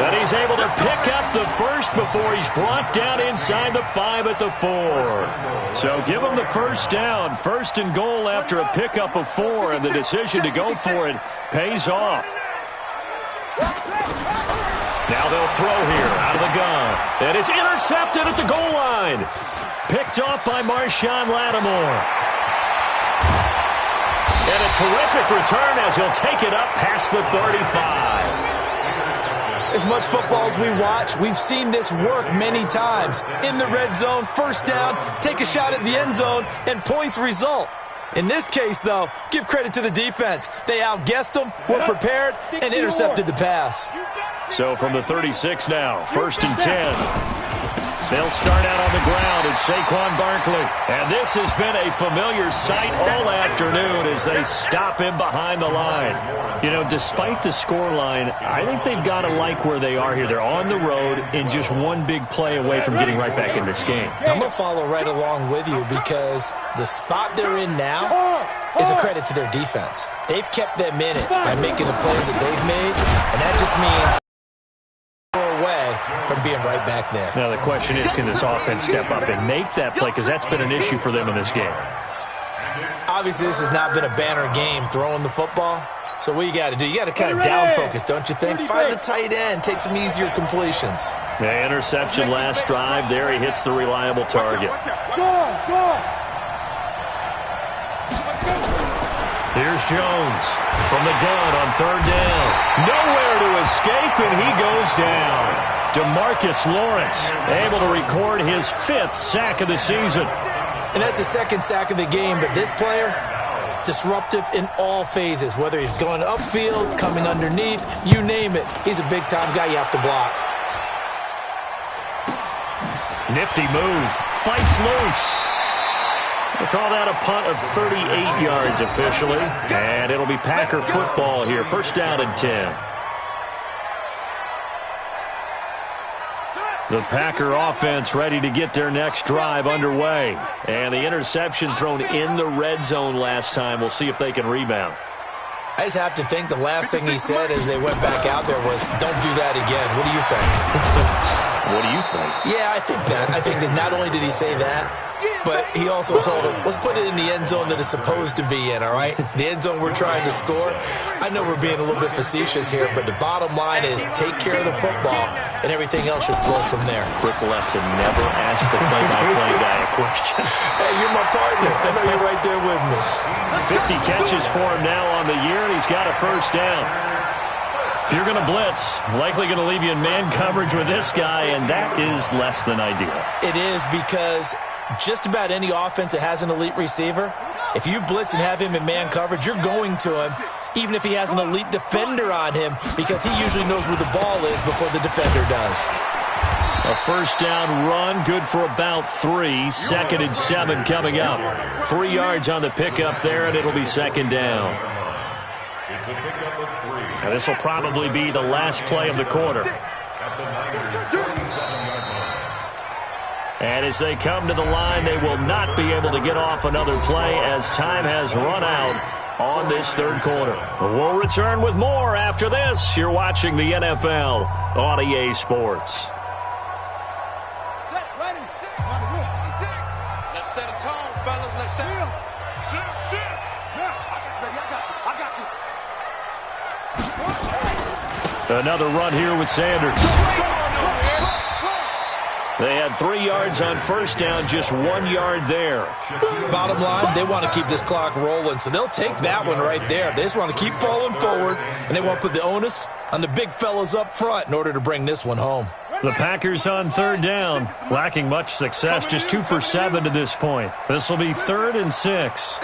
And he's able to pick up the first before he's brought down inside the 5 at the 4. So give him the first down. 1st and goal after a pickup of 4, and the decision to go for it pays off. Now they'll throw here out of the gun. And it's intercepted at the goal line. Picked off by Marshawn Lattimore. And a terrific return as he'll take it up past the 35. As much football as we watch, we've seen this work many times. In the red zone, first down, take a shot at the end zone, and points result. In this case, though, give credit to the defense. They outguessed them, were prepared, and intercepted the pass. So from the 36 now, 1st and 10. They'll start out on the ground, and Saquon Barkley. And this has been a familiar sight all afternoon as they stop him behind the line. You know, despite the scoreline, I think they've got to like where they are here. They're on the road and just one big play away from getting right back in this game. I'm going to follow right along with you because the spot they're in now is a credit to their defense. They've kept them in it by making the plays that they've made, and that just means away from being right back there. Now the question is, can this offense step up and make that play? Because that's been an issue for them in this game. Obviously, this has not been a banner game throwing the football. So what you got to do, you got to kind of down focus, don't you think? Find the tight end, take some easier completions. Yeah, interception last drive. There he hits the reliable target. Here's Jones from the gun on 3rd down. Nowhere to escape, and he goes down. DeMarcus Lawrence able to record his 5th sack of the season. And that's the 2nd sack of the game, but this player, disruptive in all phases, whether he's going upfield, coming underneath, you name it. He's a big-time guy you have to block. Nifty move. Fights loose. They call that a punt of 38 yards officially. And it'll be Packer football here. 1st down and 10. The Packer offense ready to get their next drive underway. And the interception thrown in the red zone last time. We'll see if they can rebound. I just have to think the last thing he said as they went back out there was, don't do that again. What do you think? What do you think? Yeah, I think that. I think that not only did he say that, but he also told him, let's put it in the end zone that it's supposed to be in, all right? The end zone we're trying to score. I know we're being a little bit facetious here, but the bottom line is take care of the football, and everything else should flow from there. Quick lesson, never ask the play-by-play guy a question. Hey, you're my partner. I know you're right there with me. 50 catches for him now on the year, and he's got a first down. If you're going to blitz, likely going to leave you in man coverage with this guy, and that is less than ideal. It is, because just about any offense that has an elite receiver, if you blitz and have him in man coverage, you're going to him, even if he has an elite defender on him, because he usually knows where the ball is before the defender does. A first down run, good for about 3. 2nd and 7 coming up. 3 yards on the pickup there, and it'll be 2nd down. It's a pickup of 3. And this will probably be the last play of the quarter. At the Niners' 37-yard line. And as they come to the line, they will not be able to get off another play as time has run out on this third quarter. We'll return with more after this. You're watching the NFL on EA Sports. Let's set a tone, fellas. Let's set it. Another run here with Sanders. They had 3 yards on first down, just 1 yard there. Bottom line, they want to keep this clock rolling, so they'll take that one right there. They just want to keep falling forward, and they want to put the onus on the big fellas up front in order to bring this one home. The Packers on third down, lacking much success, just 2 for 7 to this point. This will be 3rd and 6.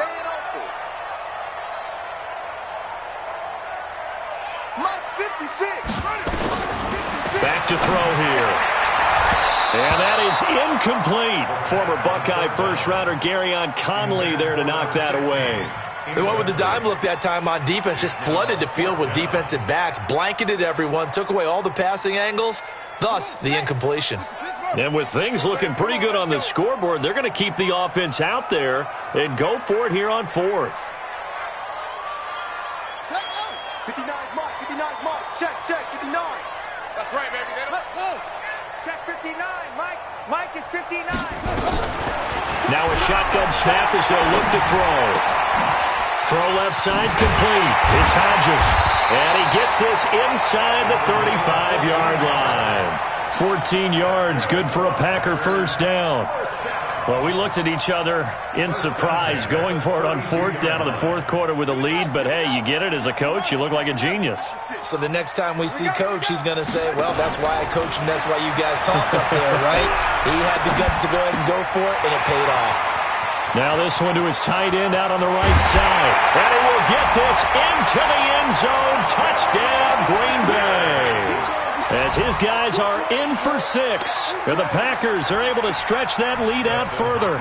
Back to throw here. And that is incomplete. Former Buckeye first-rounder Garyon Conley there to knock that away. They went with the dime look that time on defense, just flooded the field with defensive backs, blanketed everyone, took away all the passing angles, thus the incompletion. And with things looking pretty good on the scoreboard, they're going to keep the offense out there and go for it here on 4th. 59 mark, 59 mark. Check, 59. That's right, baby. Check 59, Mike is 59. Now a shotgun snap as they'll look to throw. Throw left side complete. It's Hodges. And he gets this inside the 35-yard line. 14 yards, good for a Packer first down. Well, we looked at each other in surprise, going for it on 4th down in the 4th quarter with a lead. But, hey, you get it as a coach. You look like a genius. So the next time we see Coach, he's going to say, well, that's why I coach and that's why you guys talk up there, right? He had the guts to go ahead and go for it, and it paid off. Now this one to his tight end out on the right side. And he will get this into the end zone. Touchdown, Green Bay. As his guys are in for 6. And the Packers are able to stretch that lead out further.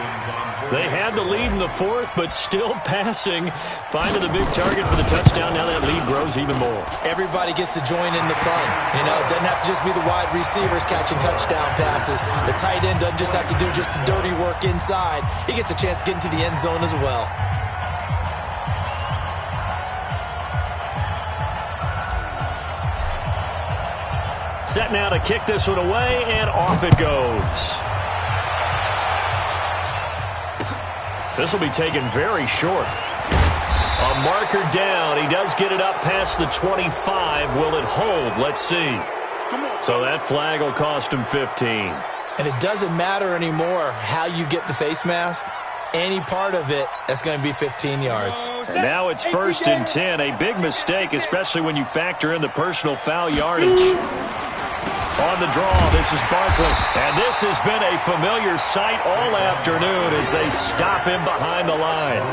They had the lead in the 4th, but still passing. Finding the big target for the touchdown. Now that lead grows even more. Everybody gets to join in the fun. You know, it doesn't have to just be the wide receivers catching touchdown passes. The tight end doesn't just have to do just the dirty work inside. He gets a chance to get into the end zone as well. Set now to kick this one away, and off it goes. This will be taken very short. A marker down. He does get it up past the 25. Will it hold? Let's see. So that flag will cost him 15. And it doesn't matter anymore how you get the face mask. Any part of it, that's going to be 15 yards. And now it's 1st and 10. A big mistake, especially when you factor in the personal foul yardage. On the draw, this is Barkley. And this has been a familiar sight all afternoon as they stop him behind the line.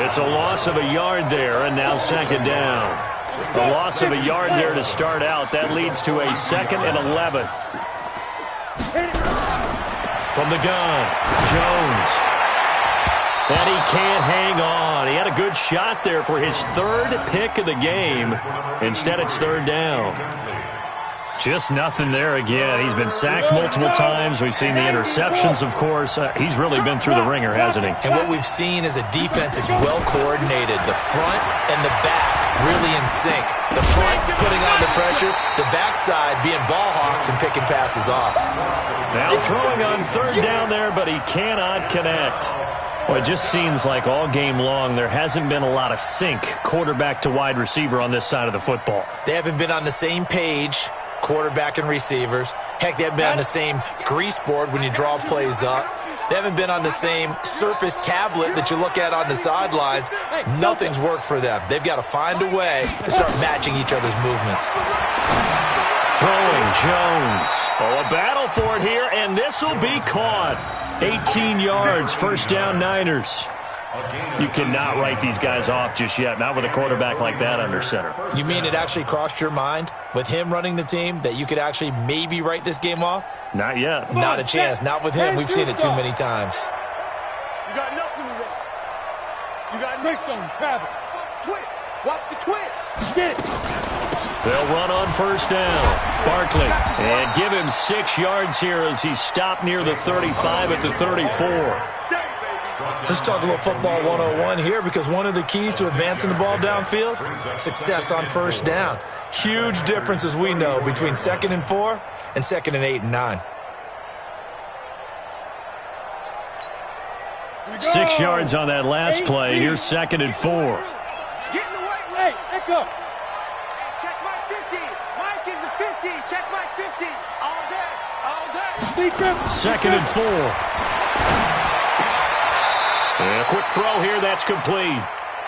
It's a loss of a yard there, and now 2nd down. A loss of a yard there to start out. That leads to a 2nd and 11. From the gun, Jones. And he can't hang on. He had a good shot there for his 3rd pick of the game. Instead, it's 3rd down. Just nothing there again. He's been sacked multiple times. We've seen the interceptions, of course. He's really been through the ringer, hasn't he? And what we've seen is a defense that's well coordinated. The front and the back really in sync. The front putting on the pressure, the backside being ball hawks and picking passes off. Now throwing on third down there, but he cannot connect. Well, it just seems like all game long there hasn't been a lot of sync quarterback to wide receiver on this side of the football. They haven't been on the same page, quarterback and receivers. Heck, they haven't been on the same grease board when you draw plays up. They haven't been on the same surface tablet that you look at on the sidelines. Nothing's worked for them. They've got to find a way to start matching each other's movements. Throwing Jones. Oh, a battle for it here, and this will be caught. 18 yards, first down Niners. You cannot write these guys off just yet, not with a quarterback like that under center. You mean it actually crossed your mind with him running the team that you could actually maybe write this game off? Not yet. Not a chance. Not with him. We've seen it too many times. You got nothing to run. You got Twist on Travis. Watch the twist. Watch the twist. Get it. They'll run on first down. Barkley. And give him 6 yards here as he's stopped near the 35 at the 34. Let's talk a little football 101 here, because one of the keys to advancing the ball downfield, success on first down. Huge difference, as we know, between 2nd and 4 and 2nd and 8 and 9. 6 yards on that last play. Here's 2nd and 4. Get in the way. Hey, let's go. Check my 50. Mike is a 50. Check my 50. All day. All day. Defense. 2nd and 4. And a quick throw here, that's complete.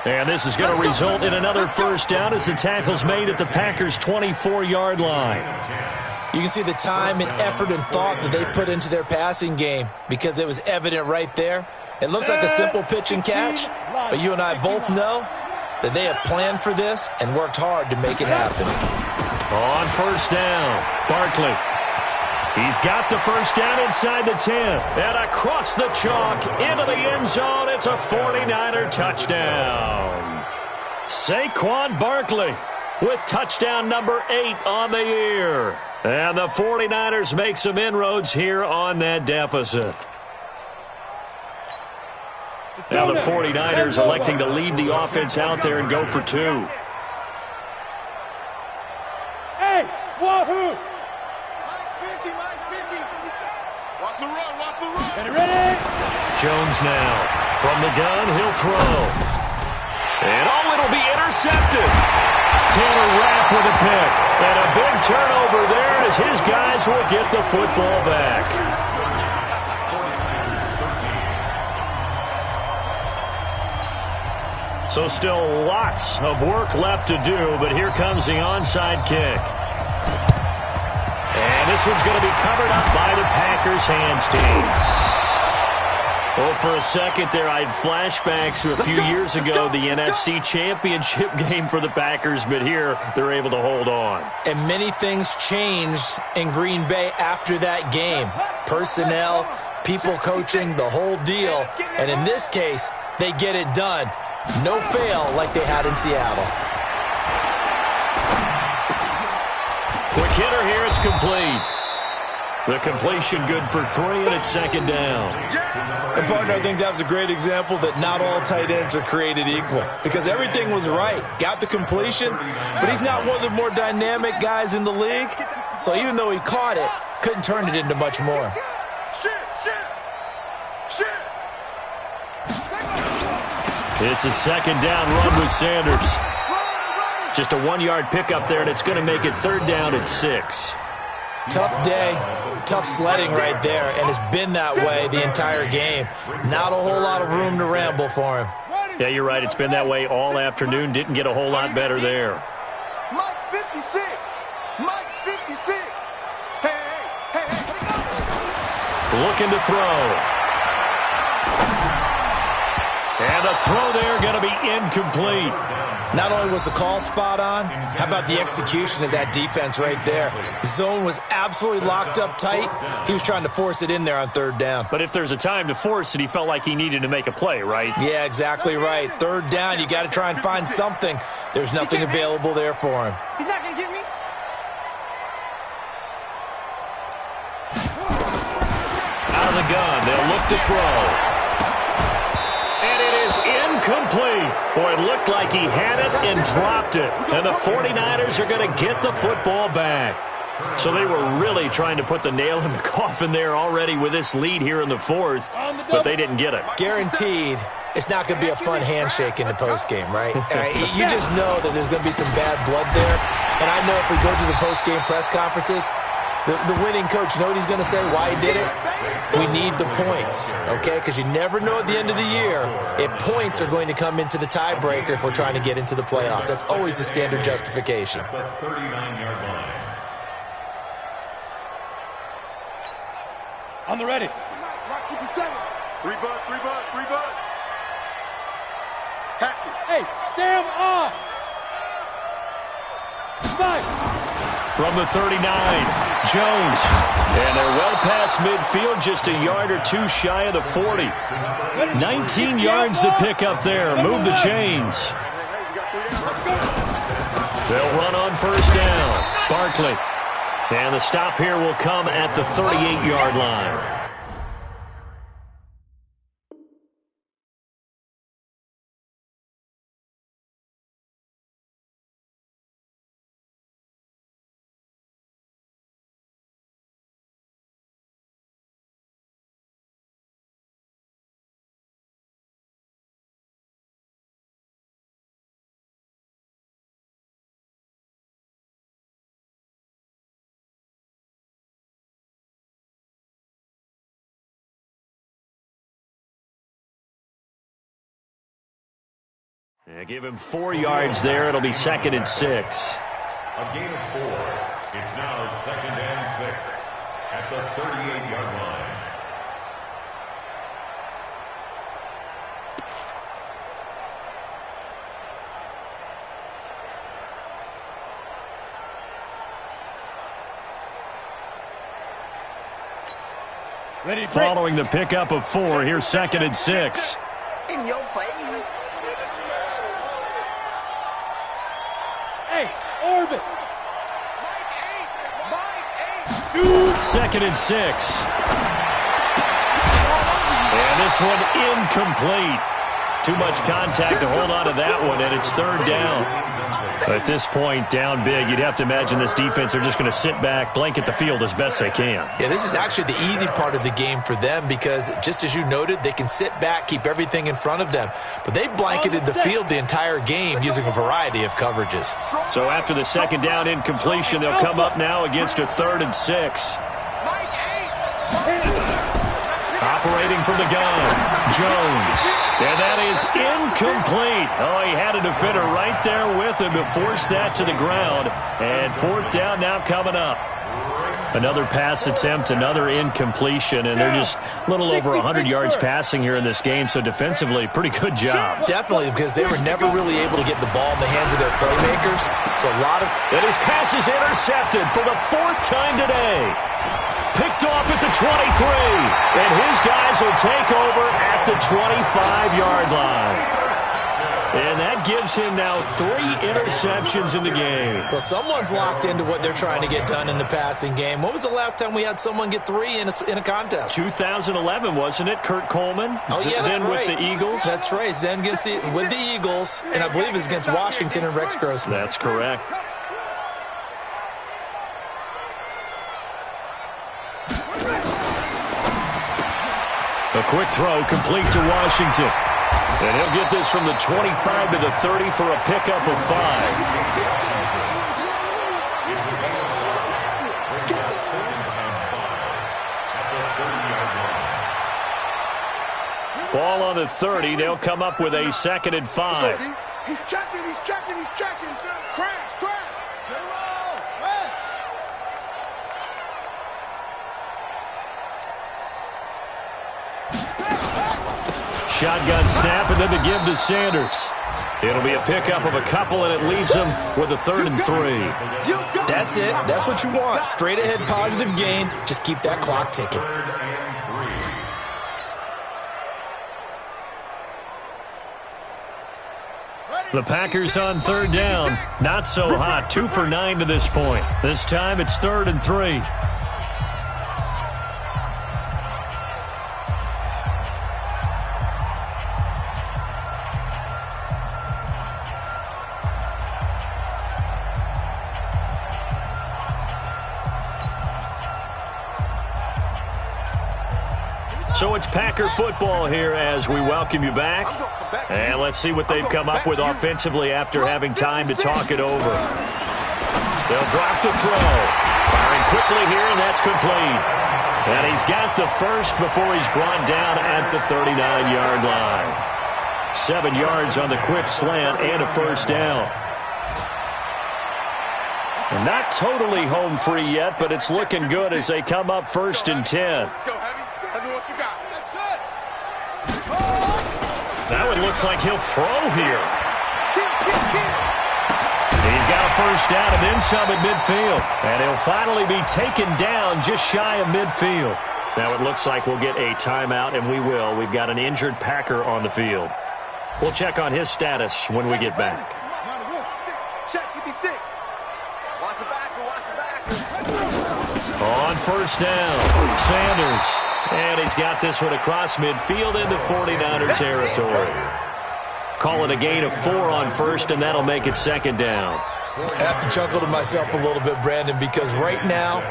And this is going to result in another first down as the tackle's made at the Packers' 24-yard line. You can see the time and effort and thought that they put into their passing game, because it was evident right there. It looks like a simple pitch and catch, but you and I both know that they have planned for this and worked hard to make it happen. On first down, Barkley. He's got the first down inside the 10. And across the chalk into the end zone. It's a 49er touchdown. Saquon Barkley with touchdown number 8 on the year. And the 49ers make some inroads here on that deficit. Now the 49ers electing to lead the offense out there and go for 2. Hey, wahoo! Mike's 50. Mike's 50. Watch the run. Watch the run. Get it ready. Jones now from the gun. He'll throw. And it'll be intercepted. Taylor Rapp with a pick. And a big turnover there as his guys will get the football back. So still lots of work left to do, but here comes the onside kick. And this one's going to be covered up by the Packers hands team. Well, for a second there, I had flashbacks to a few years ago, the NFC Championship game for the Packers, but here they're able to hold on. And many things changed in Green Bay after that game. Personnel, people coaching, the whole deal. And in this case, they get it done. No fail like they had in Seattle. Quick hitter here, it's complete. The completion good for 3, and it's 2nd down. And partner, I think that was a great example that not all tight ends are created equal, because everything was right. Got the completion, but he's not one of the more dynamic guys in the league. So even though he caught it, couldn't turn it into much more. It's a 2nd down run with Sanders. Just a 1-yard pickup there, and it's going to make it 3rd down at 6. Tough day, tough sledding right there, and it's been that way the entire game. Not a whole lot of room to ramble for him. Yeah, you're right. It's been that way all afternoon. Didn't get a whole lot better there. Mike's 56. Mike's 56. Hey. Looking to throw. And the throw there going to be incomplete. Not only was the call spot on, how about the execution of that defense right there? The zone was absolutely locked up tight. He was trying to force it in there on 3rd down. But if there's a time to force it, he felt like he needed to make a play, right? Yeah, exactly right. 3rd down, you got to try and find something. There's nothing available there for him. He's not going to get me. Out of the gun, they'll look to throw. And it is Incomplete. Boy, it looked like he had it and dropped it. And the 49ers are going to get the football back. So they were really trying to put the nail in the coffin there already with this lead here in the fourth, but they didn't get it. Guaranteed it's not going to be a fun handshake in the postgame, right? You just know that there's going to be some bad blood there. And I know if we go to the postgame press conferences, the winning coach, you know what he's going to say, why he did it? We need the points, okay? Because you never know at the end of the year if points are going to come into the tiebreaker if we're trying to get into the playoffs. That's always the standard justification. At the 39-yard line. On the ready. Rock 57. 3 bud, 3 bud, 3 bud. Hatchet. Hey, Sam off. Nice. From the 39, Jones. And they're well past midfield, just a yard or two shy of the 40. 19 yards to pick up there. Move the chains. They'll run on first down. Barkley. And the stop here will come at the 38-yard line. Yeah, give him 4 yards there. It'll be 2nd and 6. A gain of 4. It's now 2nd and 6 at the 38-yard line. Ready, Following the pickup of 4, here's 2nd and 6. In your face. Hey, orbit. Mike 8. Mike 8. 2nd and 6. And this one incomplete. Too much contact to hold on to that one, and it's 3rd down. At this point, down big, you'd have to imagine this defense are just going to sit back, blanket the field as best they can. Yeah, this is actually the easy part of the game for them because, just as you noted, they can sit back, keep everything in front of them. But they blanketed the field the entire game using a variety of coverages. So after the 2nd down incompletion, they'll come up now against a 3rd and 6. Mike 8. Operating from the gun, Jones. And that is incomplete. Oh, he had a defender right there with him to force that to the ground. And 4th down now coming up. Another pass attempt, another incompletion, and they're just a little over 100 yards passing here in this game, so defensively, pretty good job. Definitely, because they were never really able to get the ball in the hands of their playmakers. So a lot of... And his pass is intercepted for the 4th time today. Picked off at the 23, and his guys will take over at the 25-yard line. And that gives him now 3 interceptions in the game. Well, someone's locked into what they're trying to get done in the passing game. When was the last time we had someone get 3 in a contest? 2011, wasn't it? Kurt Coleman? Oh, yeah, that's then right. With the Eagles? That's right. Then with the Eagles, and I believe it's against Washington and Rex Grossman. That's correct. A quick throw complete to Washington. And he'll get this from the 25 to the 30 for a pickup of 5. Ball on the 30. They'll come up with a 2nd and 5. He's checking, he's checking, he's checking. Crash, crash. Shotgun snap, and then the give to Sanders. It'll be a pickup of a couple, and it leaves them with a 3rd and 3. That's it. That's what you want. Straight ahead positive gain. Just keep that clock ticking. The Packers on 3rd down. Not so hot. 2 for 9 to this point. This time it's 3rd and 3. So it's Packer football here as we welcome you back. And let's see what they've come up with offensively after having time to talk it over. They'll drop to throw. Firing quickly here, and that's complete. And he's got the first before he's brought down at the 39-yard line. 7 yards on the quick slant and a first down. Not totally home free yet, but it's looking good as they come up 1st and 10. Let's go, Heavy. Heavy, what you got? That one looks like he'll throw here. He's got a first down and then some at midfield. And he'll finally be taken down just shy of midfield. Now it looks like we'll get a timeout, and we will. We've got an injured Packer on the field. We'll check on his status when we get back. Check 56. Watch the back. On first down, Sanders. And he's got this one across midfield into 49er territory. Call it a gain of 4 on first, and that'll make it 2nd down. I have to chuckle to myself a little bit, Brandon, because right now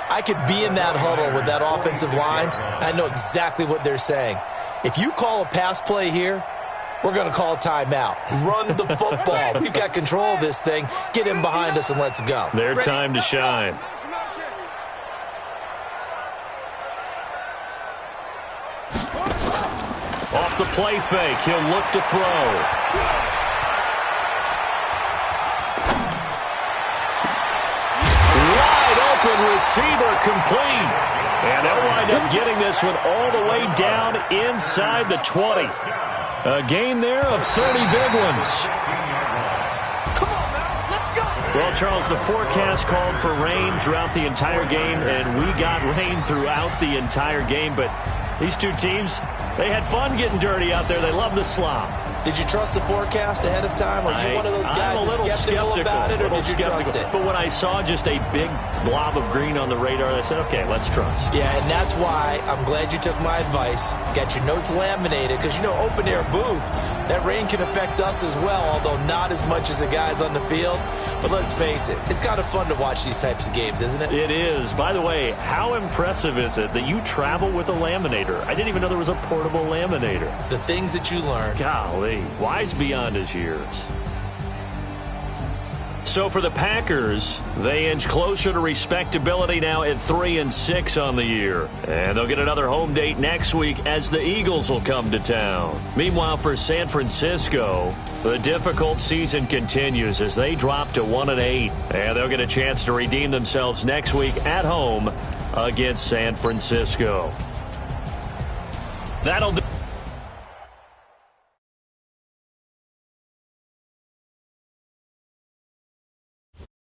I could be in that huddle with that offensive line. I know exactly what they're saying. If you call a pass play here, we're going to call a timeout. Run the football. We've got control of this thing. Get in behind us and let's go. Their time to shine. Off the play fake, he'll look to throw. Wide open receiver complete. And they'll wind up getting this one all the way down inside the 20. A gain there of 30 big ones. Come on, now. Let's go. Well, Charles, the forecast called for rain throughout the entire game, and we got rain throughout the entire game. But these two teams, they had fun getting dirty out there. They love the slop. Did you trust the forecast ahead of time? Are you one of those guys I'm a little skeptical about it, or did you trust it? But when I saw just a big blob of green on the radar, I said, okay, let's trust. Yeah, and that's why I'm glad you took my advice. Got your notes laminated, because, you know, open-air booth, that rain can affect us as well, although not as much as the guys on the field. But let's face it, it's kind of fun to watch these types of games, isn't it? It is. By the way, how impressive is it that you travel with a laminator? I didn't even know there was a portable laminator. The things that you learn. Golly, wise beyond his years. So for the Packers, they inch closer to respectability now at 3-6 on the year. And they'll get another home date next week as the Eagles will come to town. Meanwhile, for San Francisco, the difficult season continues as they drop to 1-8. And they'll get a chance to redeem themselves next week at home against San Francisco. That'll do.